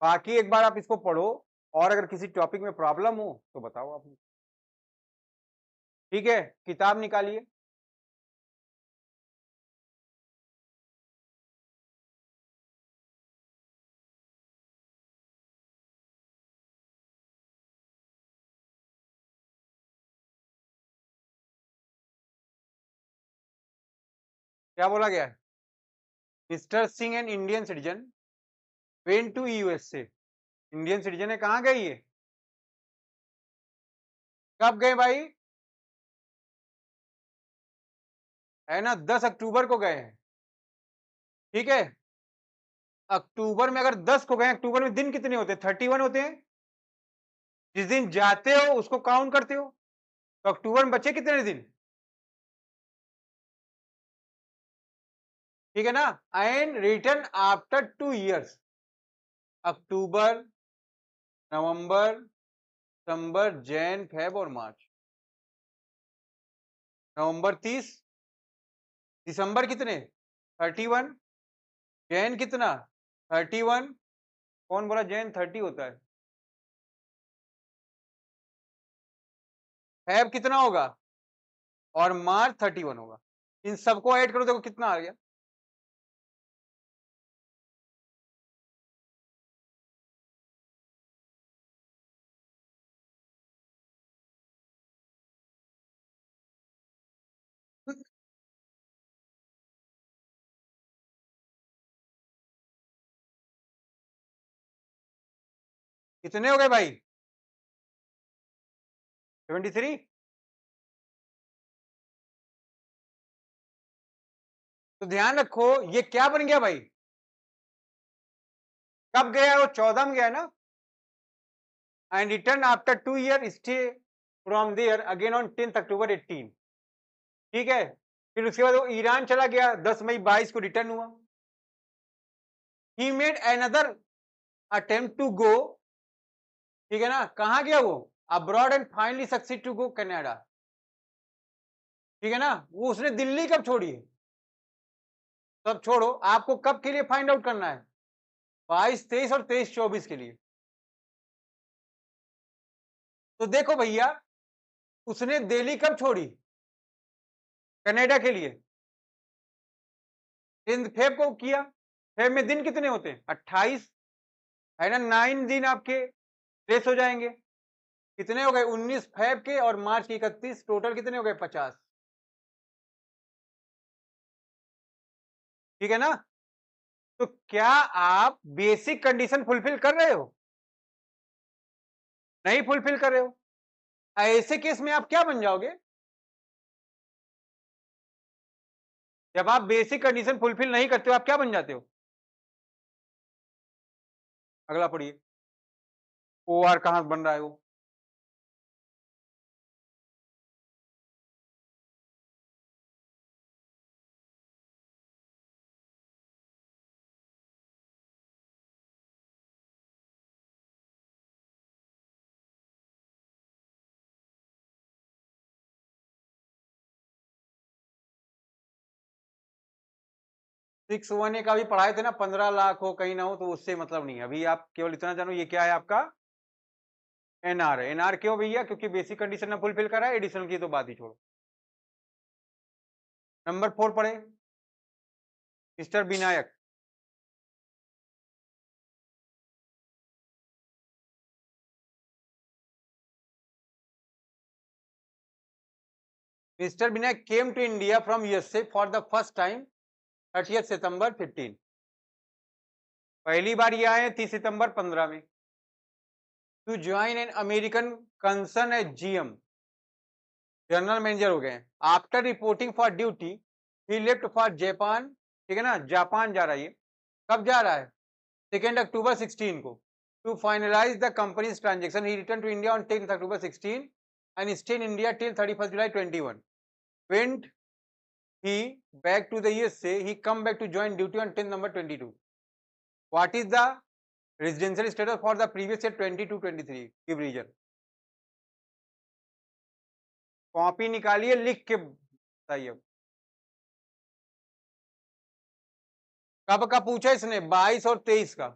बाकी एक बार आप इसको पढ़ो, और अगर किसी टॉपिक में प्रॉब्लम हो तो बताओ आप। ठीक है, किताब निकालिए। क्या बोला गया है? Mister Singh an Indian citizen went to USA. Indian citizen है, कहाँ गए ये? कब गए भाई? है ना, 10 अक्टूबर को गए हैं। ठीक है, अक्टूबर में अगर 10 को गए, अक्टूबर में दिन कितने होते हैं? 31 होते हैं। जिस दिन जाते हो उसको काउंट करते हो, तो अक्टूबर में बचे कितने दिन? ठीक है ना? And return after 2 years। October, November, December, Jain, Feb और मार्च। नवंबर 30, दिसंबर कितने? 31, जैन कितना? 31। कौन बोला जैन 30 होता है? फेब कितना होगा? और मार्च 31 होगा। इन सबको ऐड करो, देखो कितना आ गया। कितने हो गए भाई? 73। तो ध्यान रखो, ये क्या बन गया भाई? कब गया? वो 14 में गया ना। And return after 2 year stay from there again on 10 October 18। ठीक है, फिर उसके बाद वो ईरान चला गया, 10 मई 22 को रिटर्न हुआ। He made another attempt to go, ठीक है ना? कहां गया वो? Abroad and finally succeed to go Canada. ठीक है ना? वो उसने दिल्ली कब छोड़ी है? सब छोड़ो, आपको कब के लिए फाइंड आउट करना है? 22, 23 और 23, 24 के लिए। तो देखो भैया, उसने दिल्ली कब छोड़ी कनाडा के लिए? 10 फेब को किया। फेब में दिन कितने होते हैं? 28, है ना? 9 दिन आपके ट्रेस हो जाएंगे। कितने हो गए? 19 फेब के और मार्च के 31, टोटल कितने हो गए? 50। ठीक है ना? तो क्या आप बेसिक कंडीशन फुलफिल कर रहे हो? नहीं फुलफिल कर रहे हो। ऐसे केस में आप क्या बन जाओगे? जब आप बेसिक कंडीशन फुलफिल नहीं करते हो, आप क्या बन जाते हो? अगला पढ़िए। ओ आर कहां बन रहा है वो? सिक्स वन ए का भी पढ़ाए थे ना, 15 लाख हो कहीं ना हो, तो उससे मतलब नहीं है। अभी आप केवल इतना जानो, ये क्या है आपका? एनआर है। एनआर क्यों भैया? क्योंकि बेसिक कंडीशन ना फुलफिल करा है, एडिशनल की तो बात ही छोड़ो। नंबर 4 पढ़े, mister Vinayak. Mister Vinayak came to India from USA for the first time 30 सितंबर 15। पहली बार ये आए 30 सितंबर 15 में। To join an American concern as GM, general manager हो गए। After reporting for duty he left for Japan. ठीक है ना? जापान जा रहा है ये। कब जा रहा है? 2 अक्टूबर 16 को। To finalize the company's transaction, he returned to India on 10th October 16 and stayed in India till 31st July 21. When he back to the USA, he come back to join duty on 10th November 22. What is the residential status for the previous year 22-23? Give reason. Copy निकालिए, लिख के बताइए। कब का पूछा इसने? 22 और 23 का।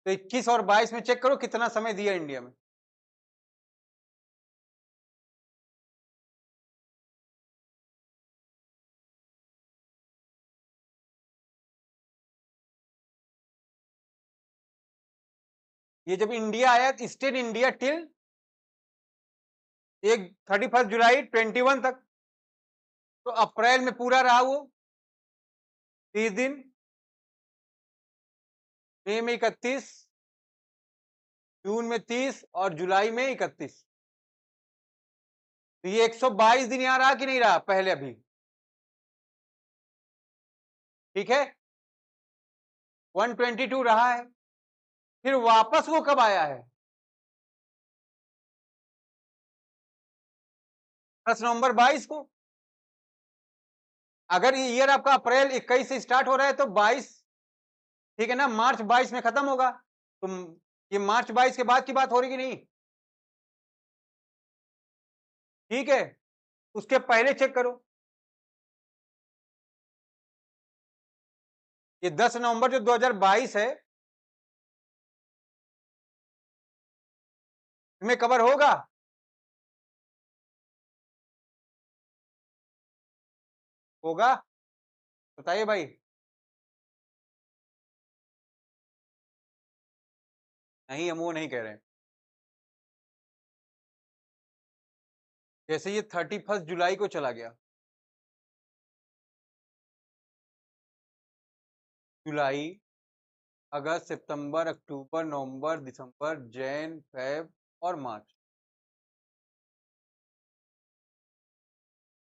तो 21 और 22 में चेक करो कितना समय दिया इंडिया में। ये जब इंडिया आया, स्टेट इंडिया टिल 31 जुलाई 21 तक, तो अप्रैल में पूरा रहा वो 30 दिन, मई में 31, जून में 30 और जुलाई में 31। तो ये 122 दिन यहां रहा कि नहीं रहा पहले? अभी ठीक है, 122 रहा है। फिर वापस वो कब आया है? 10 नवंबर 22 को। अगर ये ईयर आपका अप्रैल 21 से स्टार्ट हो रहा है तो 22, ठीक है ना, मार्च 22 में खत्म होगा। तो ये मार्च 22 के बाद की बात हो रही कि नहीं? ठीक है, उसके पहले चेक करो। ये 10 नवंबर जो 2022 है में कवर होगा? होगा? बताइए भाई। नहीं, हम वो नहीं कह रहे हैं। जैसे ये 31 जुलाई को चला गया, जुलाई, अगस्त, सितंबर, अक्टूबर, नवंबर, दिसंबर, जैन, फेब और मार्च।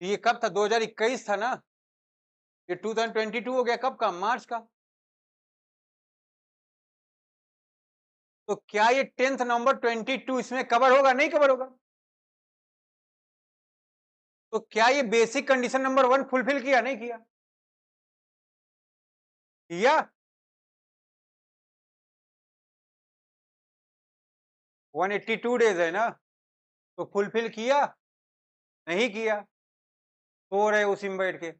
ये कब था? 2021 था ना? ये 2022 हो गया कब का? मार्च का। तो क्या ये 10 नवंबर 22 इसमें कवर होगा? नहीं कवर होगा। तो क्या ये बेसिक कंडीशन नंबर 1 फुलफिल किया? नहीं किया? किया? 182 डेज है ना, तो फुलफिल किया? नहीं किया? सो रहे उसी में बैठ के।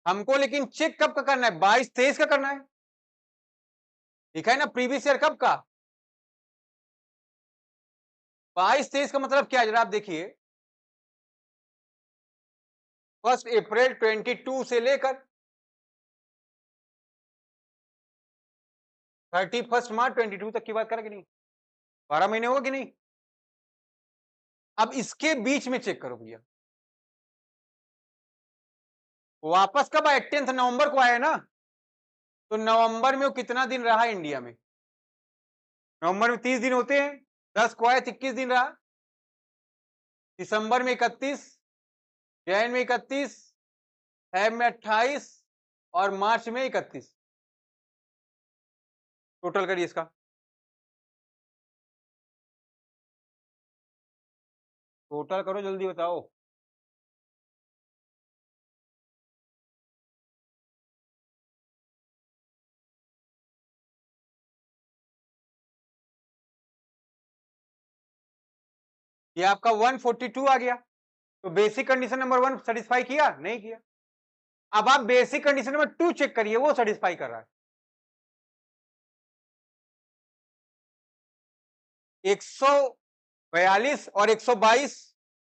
हमको लेकिन चेक कब का करना है? 22-23 का करना है। लिखा है ना प्रीवियस ईयर कब का? 22-23 का मतलब क्या है जरा आप देखिए। 1 अप्रैल 22 से लेकर 31 मार्च 22 तक की बात करें कि नहीं? 12 महीने होगा कि नहीं? अब इसके बीच में चेक करो भैया, वापस कब आए? 10 नवंबर को आया ना? तो नवंबर में वो कितना दिन रहा इंडिया में? नवंबर में 30 दिन होते हैं, 10 को आया 21 दिन रहा, दिसंबर में 31, जैन में 31, फेब में 28 और मार्च में 31। टोटल करिए इसका। टोटल करो, जल्दी बताओ। ये आपका 142 आ गया। तो बेसिक कंडीशन नंबर 1 सेटिस्फाई किया? नहीं किया। अब आप बेसिक कंडीशन नंबर 2 चेक करिए, वो सेटिस्फाई कर रहा है। 142 और 122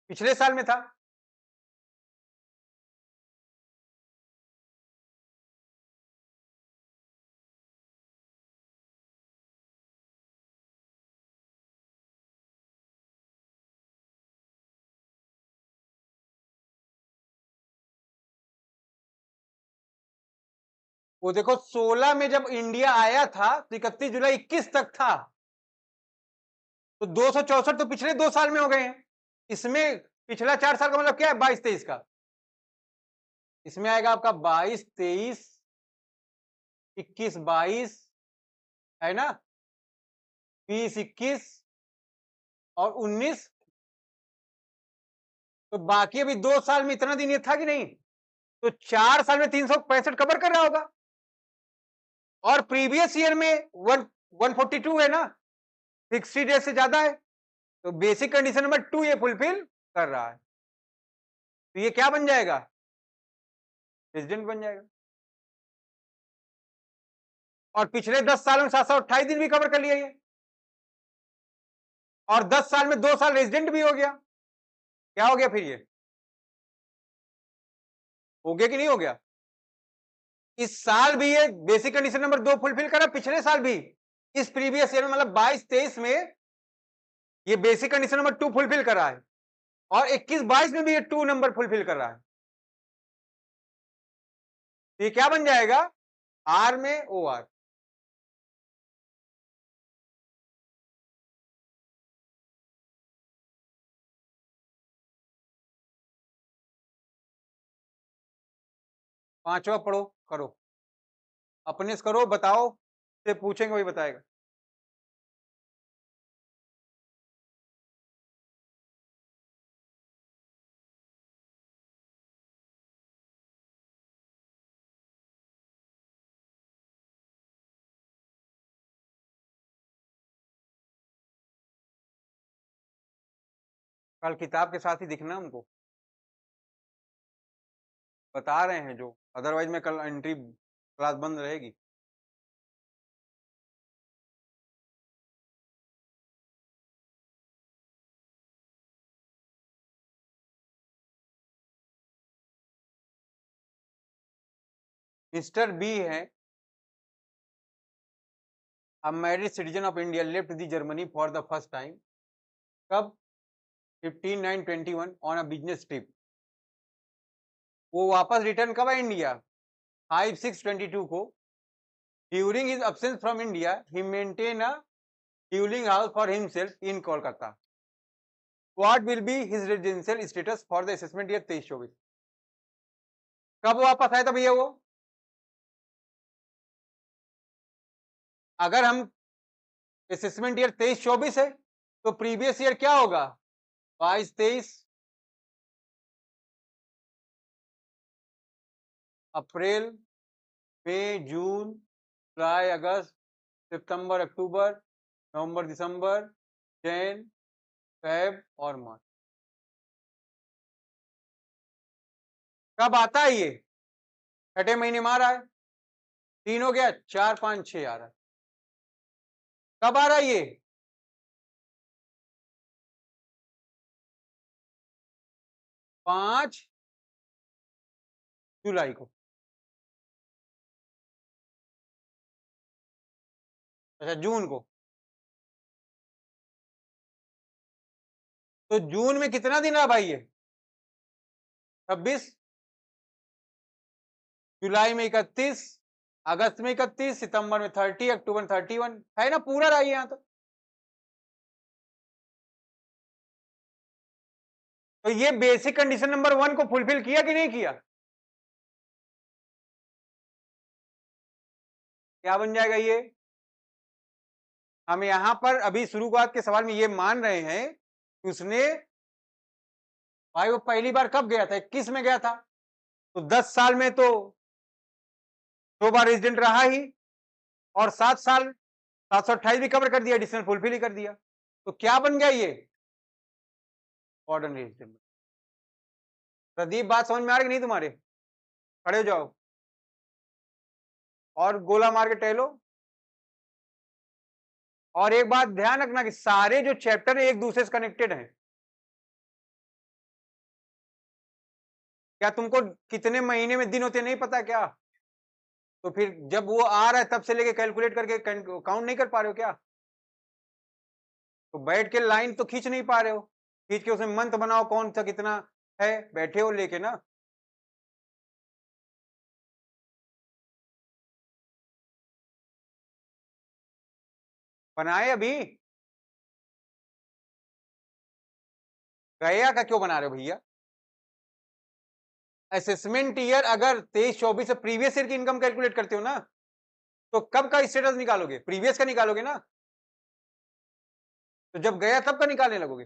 पिछले साल में था। वो देखो 16 में जब इंडिया आया था तो 31 जुलाई 21 तक था, तो 264 तो पिछले 2 साल में हो गए हैं। इसमें पिछला 4 साल का मतलब क्या है 22-23 का। इसमें आएगा आपका 22-23, 21-22 है ना, 20-21 और 19। तो बाकी अभी 2 साल में इतना दिन ये था कि नहीं, तो 4 साल में 365 कवर कर रहा होगा। और प्रीवियस ईयर में 142 है ना, 60 डेज से ज्यादा है, तो बेसिक कंडीशन नंबर 2 ये फुलफिल कर रहा है, तो ये क्या बन जाएगा, रेजिडेंट बन जाएगा। और पिछले 10 साल में 728 दिन भी कवर कर लिया ये, और 10 साल में 2 साल रेजिडेंट भी हो गया। क्या हो गया फिर ये, हो गया कि नहीं हो गया। इस साल भी ये बेसिक कंडीशन नंबर 2 फुलफिल करा, पिछले साल भी, इस प्रीवियस ईयर में मतलब 22-23 में ये बेसिक कंडीशन नंबर 2 फुलफिल कर रहा है, और 21-22 में भी ये 2 नंबर फुलफिल कर रहा है। तो ये क्या बन जाएगा, आर में ओ आर। पांचवा पढ़ो, करो अपने से, करो बताओ, से पूछेंगे वही बताएगा। कल किताब के साथ ही दिखना हमको, बता रहे हैं जो, अदरवाइज में कल एंट्री क्लास बंद रहेगी। मिस्टर बी है, a married citizen of India left the Germany for the first time, कब, 15/9/21 on a business trip। वो वापस रिटर्न कब है इंडिया, 5/6/22 को। During his absence from India he maintain a duelling house for himself in Kolkata. What will be his residential status for the assessment year 23-24। कब वापस आया था भैया वो, अगर हम असेसमेंट ईयर 23-24 है तो प्रीवियस ईयर क्या होगा, 22-23, अप्रैल, मई, जून, जुलाई, अगस्त, सितंबर, अक्टूबर, नवंबर, दिसंबर, जैन, फेब और मार्च। कब आता है ये, छठे महीने में आ रहा है, 3 हो गया, 4, 5, 6 आ रहा है। कब आ रहा है ये, 5 जुलाई को। अच्छा जून को, तो जून में कितना दिन रहा भाई ये, 26, जुलाई में 31, अगस्त में 31, सितंबर में 30, अक्टूबर में 31 है ना, पूरा रहा यहाँ तो ये बेसिक कंडीशन नंबर 1 को फुलफिल किया कि नहीं किया, क्या बन जाएगा ये। हम यहां पर अभी शुरुआत के सवाल में ये मान रहे हैं कि उसने, भाई वो पहली बार कब गया था, 21 में गया था, तो 10 साल में तो 2 बार रेजिडेंट रहा ही, और 7 साल 728 भी कवर कर दिया, एडिशनल फुलफिल ही कर दिया, तो क्या बन गया ये, ऑर्डन रेजिडेंट। प्रदीप बात समझ में आ रही नहीं तुम्हारे, खड़े हो जाओ और गोला मार के टहलो। और एक बात ध्यान रखना कि सारे जो चैप्टर है एक दूसरे से कनेक्टेड हैं। क्या तुमको कितने महीने में दिन होते नहीं पता क्या, तो फिर जब वो आ रहा है तब से लेके कैलकुलेट करके काउंट नहीं कर पा रहे हो क्या, तो बैठ के लाइन तो खींच नहीं पा रहे हो, खींच के उसमें मंथ बनाओ कौन सा कितना है, बैठे हो लेके ना। बनाए अभी, गया का क्यों बना रहे हो भैया? असेसमेंट ईयर अगर 23-24 से प्रीवियस ईयर की इनकम कैलकुलेट करते हो ना, तो कब का स्टेटस निकालोगे? प्रीवियस का निकालोगे ना। तो जब गया तब का निकालने लगोगे।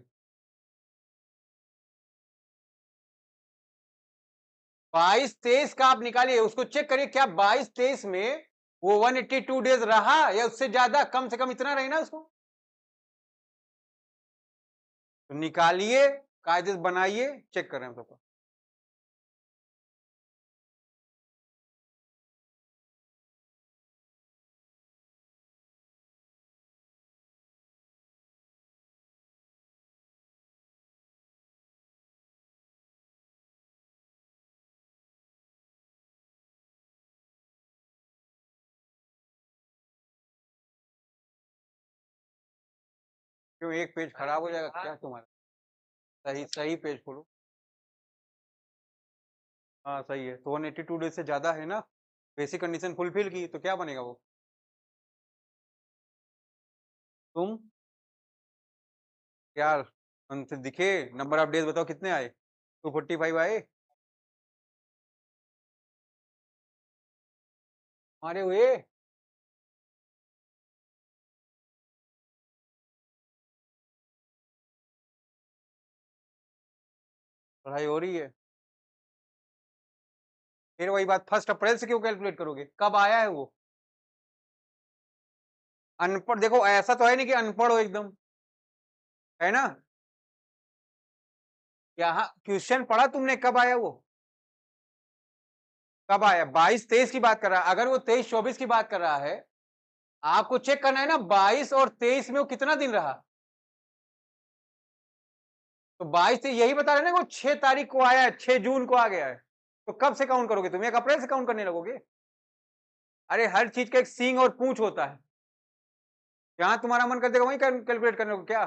22-23 का आप निकालिए, उसको चेक करिए क्या 22-23 में वो 182 डेज रहा या उससे ज्यादा, कम से कम इतना रही ना उसको। तो निकालिए, कायदे से बनाइए, चेक कर रहे हैं हम सबको। क्यों एक पेज खराब हो जाएगा क्या तुम्हारा? सही सही पेज खोलो। हाँ सही है, तो 182 डेज से ज्यादा है ना, बेसिक कंडीशन फुलफिल की, तो क्या बनेगा वो? तुम यार हमसे दिखे, नंबर ऑफ डेज बताओ कितने आए? 245 आए हमारे हुए। पढ़ाई हो रही है। फिर वही बात, 1 अप्रैल से क्यों कैलकुलेट करोगे, कब आया है वो? अनपढ़ देखो, ऐसा तो है नहीं कि अनपढ़ हो एकदम, है ना। यहाँ क्वेश्चन पढ़ा तुमने, कब आया वो? कब आया? 22-23 की बात कर रहा है, अगर वो 23-24 की बात कर रहा है, आपको चेक करना है ना 22 और 23 में वो कितना दिन रहा। तो 22 से यही बता रहे ना कि वो 6 तारीख को आया है, 6 जून को आ गया है। तो कब से काउंट करोगे तुम? 1 अप्रैल से काउंट करने लगोगे? अरे हर चीज का एक सींग और पूंछ होता है, जहां तुम्हारा मन कर देगा वहीं कैलकुलेट करने को क्या।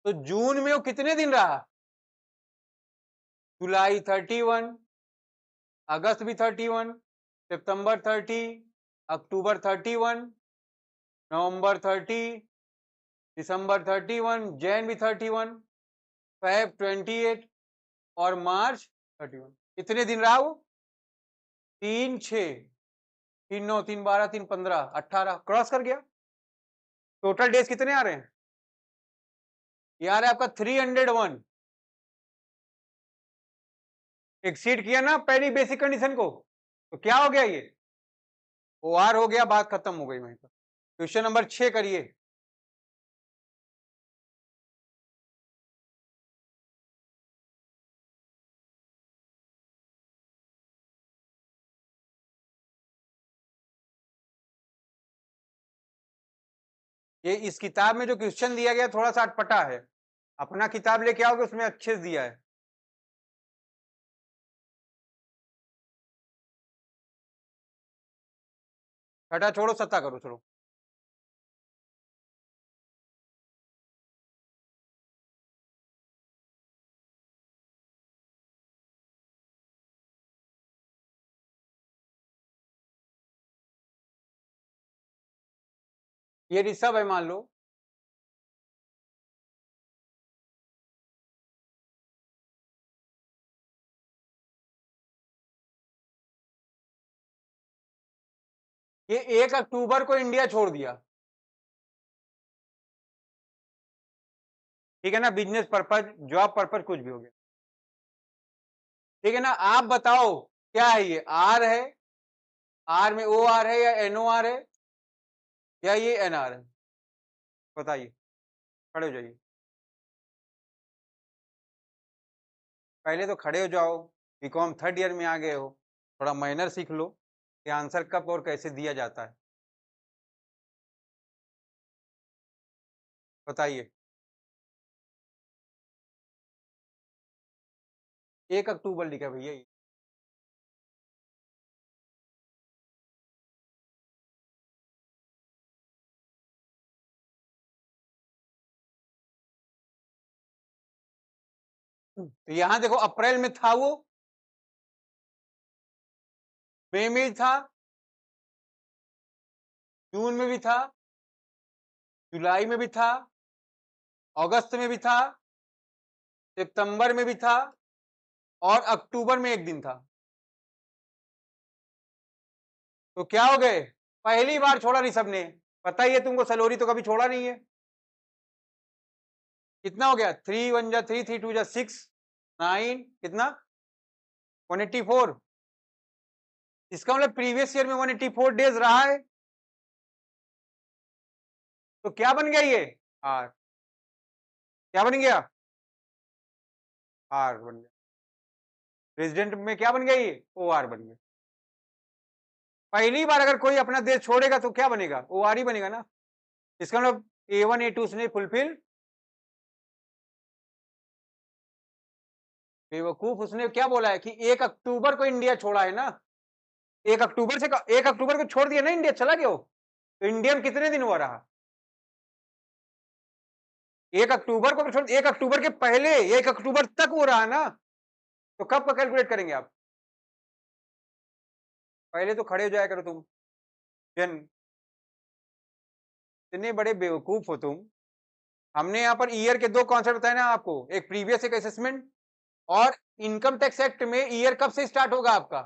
तो जून में वो कितने दिन रहा? जुलाई 31, अगस्त भी 31, सितंबर 30, अक्टूबर 31, नवंबर 30, दिसंबर 31, जैन भी 31, फेब 28 और मार्च 31। कितने दिन रहा वो? 3-6, 3-9, 3-12, 3-15, 18 क्रॉस कर गया। टोटल डेज कितने आ रहे हैं? ये आ रहा है आपका 301। एक्सीड किया ना पहली बेसिक कंडीशन को, तो क्या हो गया ये? ओ आर हो गया, बात खत्म हो गई वहीं पर। क्वेश्चन नंबर 6 करिए। ये इस किताब में जो क्वेश्चन दिया गया थोड़ा सा अटपटा है, अपना किताब लेके आओगे उसमें अच्छे से दिया है। छठा छोड़ो, सत्ता करो, चलो। ये ऋषभ है मान लो। ये 1 अक्टूबर को इंडिया छोड़ दिया, ठीक है ना, बिजनेस पर्पज, जॉब पर्पज, कुछ भी हो गया, ठीक है ना। आप बताओ क्या है ये, आर है, आर में ओ आर है या एन ओ आर है या ये एन आर है? बताइए, खड़े हो जाइए, पहले तो खड़े हो जाओ। बीकॉम थर्ड ईयर में आ गए हो, थोड़ा माइनर सीख लो कि आंसर कब और कैसे दिया जाता है। बताइए। 1 अक्टूबर लिखा भैया ये। तो यहाँ देखो अप्रैल में था वो, मई में था, जून में भी था, जुलाई में भी था, अगस्त में भी था, सितंबर में भी था और अक्टूबर में एक दिन था। तो क्या हो गए? पहली बार छोड़ा ऋषभ ने। पता ही है तुमको, सलोरी तो कभी छोड़ा नहीं है। कितना हो गया? 3 1 जा 3, 3 2 जा 6, 9, कितना? 184। इसका मतलब प्रीवियस ईयर में 184 डेज रहा है। तो क्या बन गया ये? आर। क्या बन गया? आर बन गया। रेजिडेंट में क्या बन गया ये? ओ आर बन गया। पहली बार अगर कोई अपना देश छोड़ेगा तो क्या बनेगा? ओ आर ही बनेगा ना। इसका मतलब A1 A2 उसने फुलफिल। बेवकूफ, उसने क्या बोला है कि 1 अक्टूबर को इंडिया छोड़ा है ना। 1 अक्टूबर को छोड़ दिया ना, इंडिया चला गया हो। तो इंडिया में कितने दिन हुआ रहा? 1 अक्टूबर को छोड़, 1 अक्टूबर के पहले 1 अक्टूबर तक वो रहा ना। तो कब का कैलकुलेट करेंगे आप? पहले तो खड़े हो जाया करो तुम। जन, इतने बड़े बेवकूफ हो तुम। हमने यहाँ पर ईयर के दो कॉन्सेप्ट बताए ना आपको, एक प्रीवियस, एक असेसमेंट। और इनकम टैक्स एक्ट में ईयर कब से स्टार्ट होगा आपका?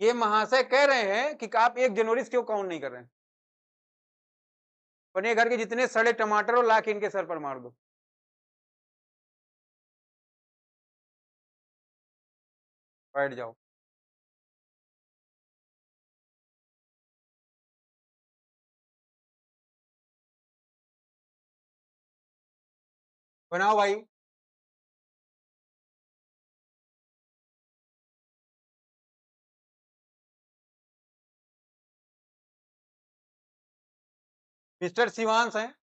ये महाशय कह रहे हैं कि आप 1 जनवरी से क्यों काउंट नहीं कर रहे हैं। अपने घर के जितने सड़े टमाटर हो ला के इनके सर पर मार दो। बैठ जाओ। बनाओ भाई। मिस्टर शिवांश हैं।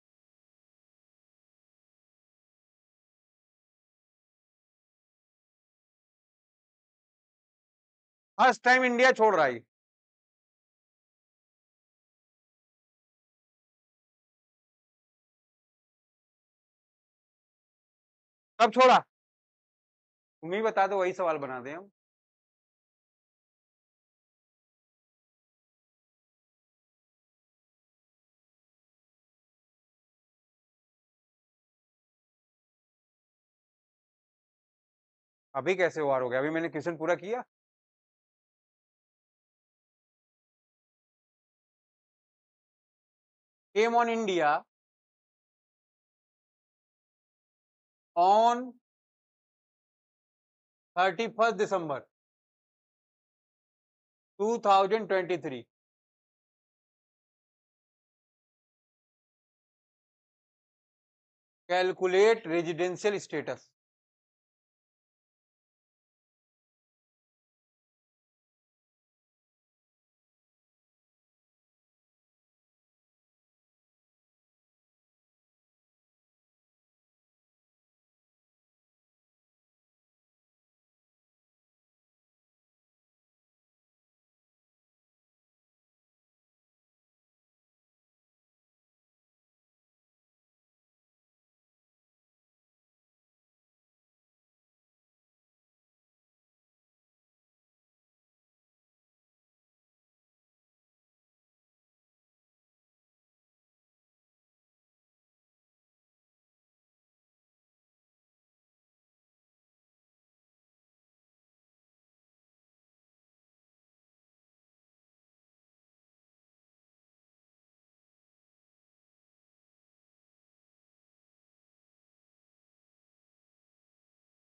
फर्स्ट टाइम इंडिया छोड़ रहा है। कब छोड़ा? तुम ही बता दो, वही सवाल बना दे हम। अभी कैसे वार हो गया? अभी मैंने क्वेश्चन पूरा किया। Came on India on 31 December 2023। Calculate residential status.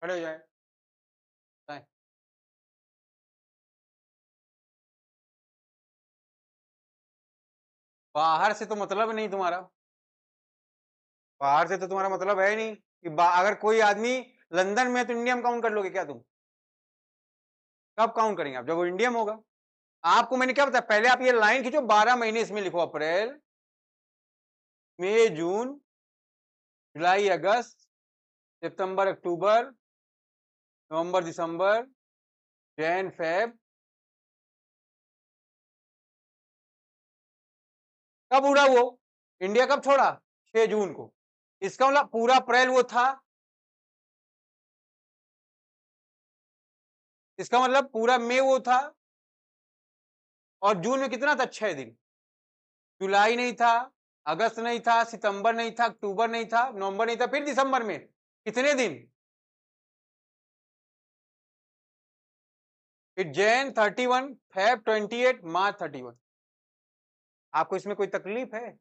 खड़े हो जाए। बाहर से तो मतलब नहीं तुम्हारा। बाहर से तो तुम्हारा मतलब है नहीं कि अगर कोई आदमी लंदन में है तो इंडिया में काउंट कर लोगे क्या तुम? कब काउंट करेंगे आप? जब वो इंडिया में होगा। आपको मैंने क्या बताया, पहले आप ये लाइन खींचो, 12 महीने इसमें लिखो, अप्रैल मई जून जुलाई अगस्त सितंबर अक्टूबर नवंबर दिसंबर जैन फेब। कब उड़ा वो? इंडिया कब छोड़ा? 6 जून को। इसका मतलब पूरा अप्रैल वो था। इसका मतलब पूरा मई वो था। और जून में कितना था? 6 दिन। जुलाई नहीं था, अगस्त नहीं था, सितंबर नहीं था, अक्टूबर नहीं था, नवंबर नहीं था, फिर दिसंबर में कितने दिन? फिर जैन 31, फेब 28, मार्च 31। आपको इसमें कोई तकलीफ है?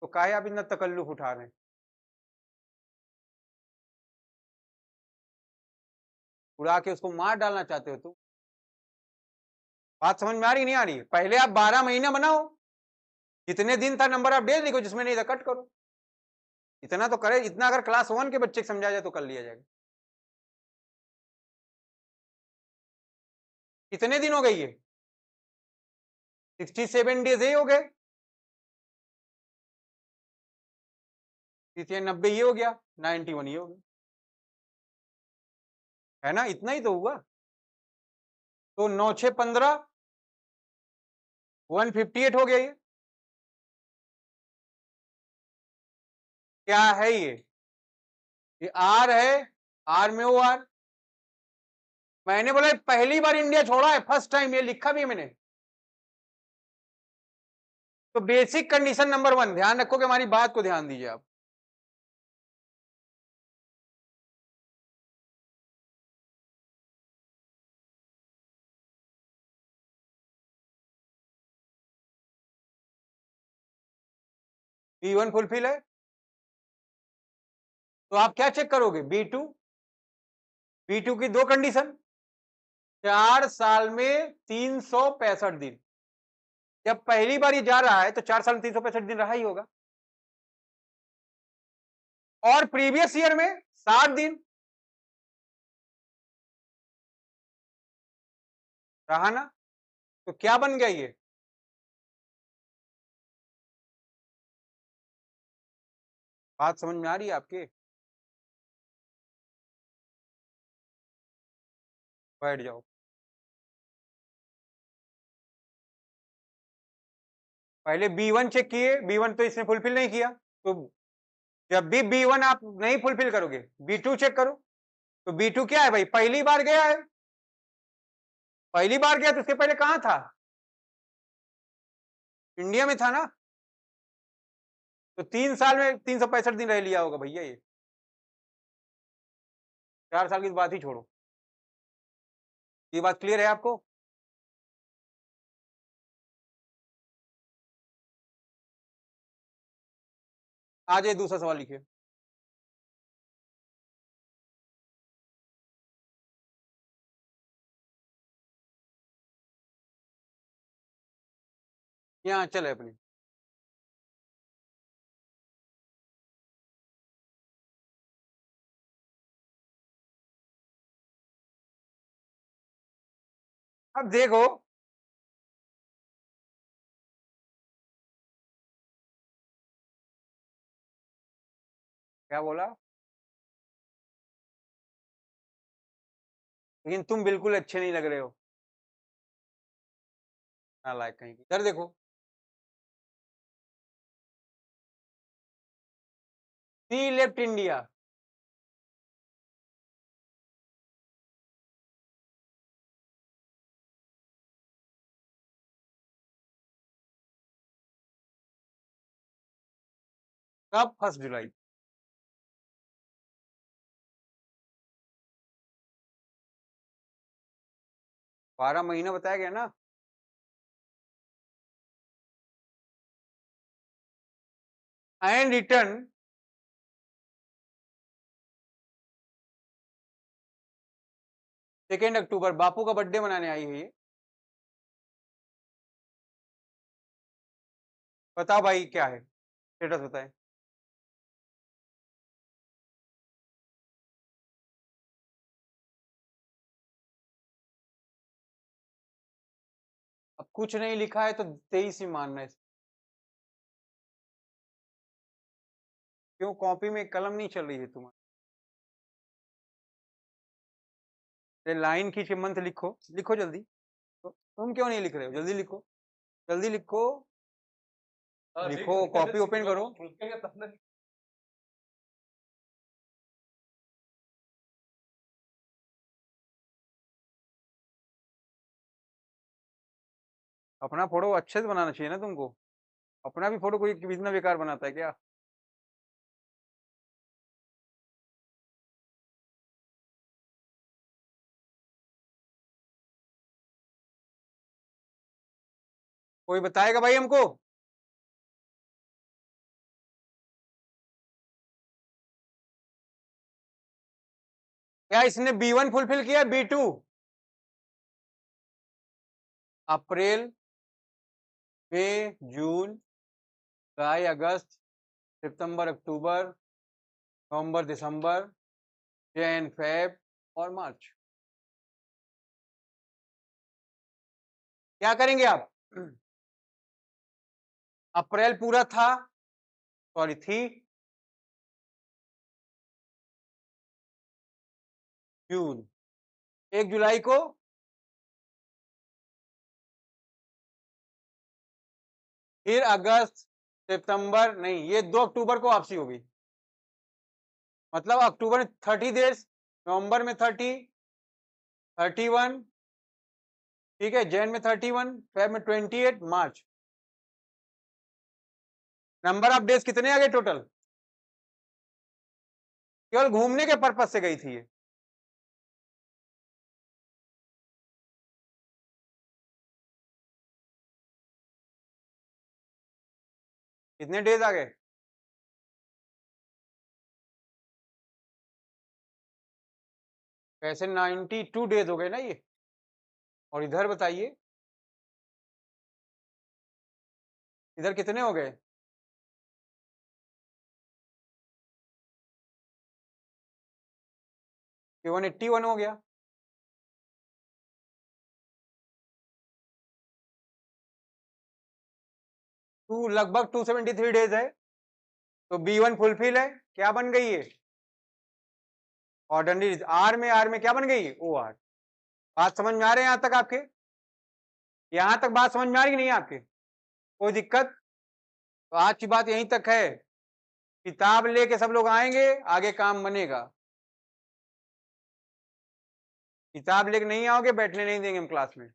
तो काहे आप इतना तकल्लुफ उठा रहे हैं? उड़ा के उसको मार डालना चाहते हो तुम? बात समझ में आ रही नहीं आ रही है? पहले आप 12 महीना बनाओ, जितने दिन था नंबर ऑफ डेज लिखो, जिसमें नहीं था कट करो। इतना तो करे, इतना अगर क्लास 1 के बच्चे को समझाया जाए तो कर लिया जाएगा। कितने दिन हो गई है? 67 डेज ही हो गए। 90 ये हो गया, 91 ये हो गया, है ना? इतना ही तो हुआ। तो 9 6 15, 158 हो गया ये। क्या है ये आर है, आर में ओ आर। मैंने बोला पहली बार इंडिया छोड़ा है, फर्स्ट टाइम, ये लिखा भी है मैंने। तो बेसिक कंडीशन नंबर 1, ध्यान रखो कि हमारी बात को ध्यान दीजिए आप। B1 फुलफिल है, तो आप क्या चेक करोगे? B2 की दो कंडीशन, 4 साल में 365 दिन। जब पहली बार ये जा रहा है तो 4 साल में 365 दिन रहा ही होगा, और प्रीवियस ईयर में 60 दिन रहा ना। तो क्या बन गया ये? बात समझ में आ रही है आपके? बैठ जाओ। पहले B1 चेक किए, B1 तो इसने फुलफिल नहीं किया, तो जब भी B1 आप नहीं फुलफिल करोगे, B2 चेक करो। तो B2 क्या है भाई? पहली बार गया है, पहली बार गया तो उसके पहले कहां था? इंडिया में था ना। तो 3 साल में 365 दिन रह लिया होगा भैया ये। 4 साल की बात ही छोड़ो। ये बात क्लियर है आपको? आ जाइए, दूसरा सवाल लिखिए। यहाँ चले अपनी। अब देखो, क्या बोला? लेकिन तुम बिल्कुल अच्छे नहीं लग रहे हो, नालायक कहीं की। इधर देखो, सी लेफ्ट इंडिया। कब? 1 जुलाई। 12 महीना बताया गया ना। एंड रिटर्न 2 अक्टूबर, बापू का बर्थडे मनाने आई हुई है। बताओ भाई क्या है स्टेटस, बताएं। अब कुछ नहीं लिखा है तो 23 ही मानना है। क्यों कॉपी में कलम नहीं चल रही है तुम्हारी? लाइन खींच के मंथ लिखो, लिखो जल्दी। तो तुम क्यों नहीं लिख रहे हो? जल्दी लिखो, जल्दी लिखो। लिखो, कॉपी ओपन करो। अपना फोटो अच्छे से बनाना चाहिए ना तुमको। अपना भी फोटो कोई इतना बेकार बनाता है क्या? कोई बताएगा भाई हमको? क्या इसने B1 फुलफिल किया, B2? अप्रैल, मई, जून, जुलाई, अगस्त, सितंबर, अक्टूबर, नवंबर, दिसंबर, जैन, फेब और मार्च। क्या करेंगे आप? अप्रैल पूरा था, सॉरी थी, जून, 1 जुलाई को फिर अगस्त, सितंबर नहीं, ये 2 अक्टूबर को वापसी होगी। मतलब अक्टूबर में 30 डेज, नवंबर में 31, ठीक है, जैन में 31, फेब में 28, मार्च। नंबर ऑफ डेज कितने आ गए टोटल? केवल घूमने के पर्पज से गई थी ये। कितने डेज आ गए? कैसे 92 डेज हो गए ना ये। और इधर बताइए, इधर कितने हो गए? ये 181 हो गया। लगभग 273 डेज है। तो B1 फुलफिल है, क्या बन गई है? ऑर्डिनरी। आर में क्या बन गई? OR। बात समझ में आ रहे हैं यहां तक आपके? यहां तक बात समझ में आ रही नहीं आपके? कोई दिक्कत? तो आज की बात यहीं तक है। किताब लेके सब लोग आएंगे, आगे काम बनेगा। किताब लेके नहीं आओगे, बैठने नहीं देंगे हम क्लास में।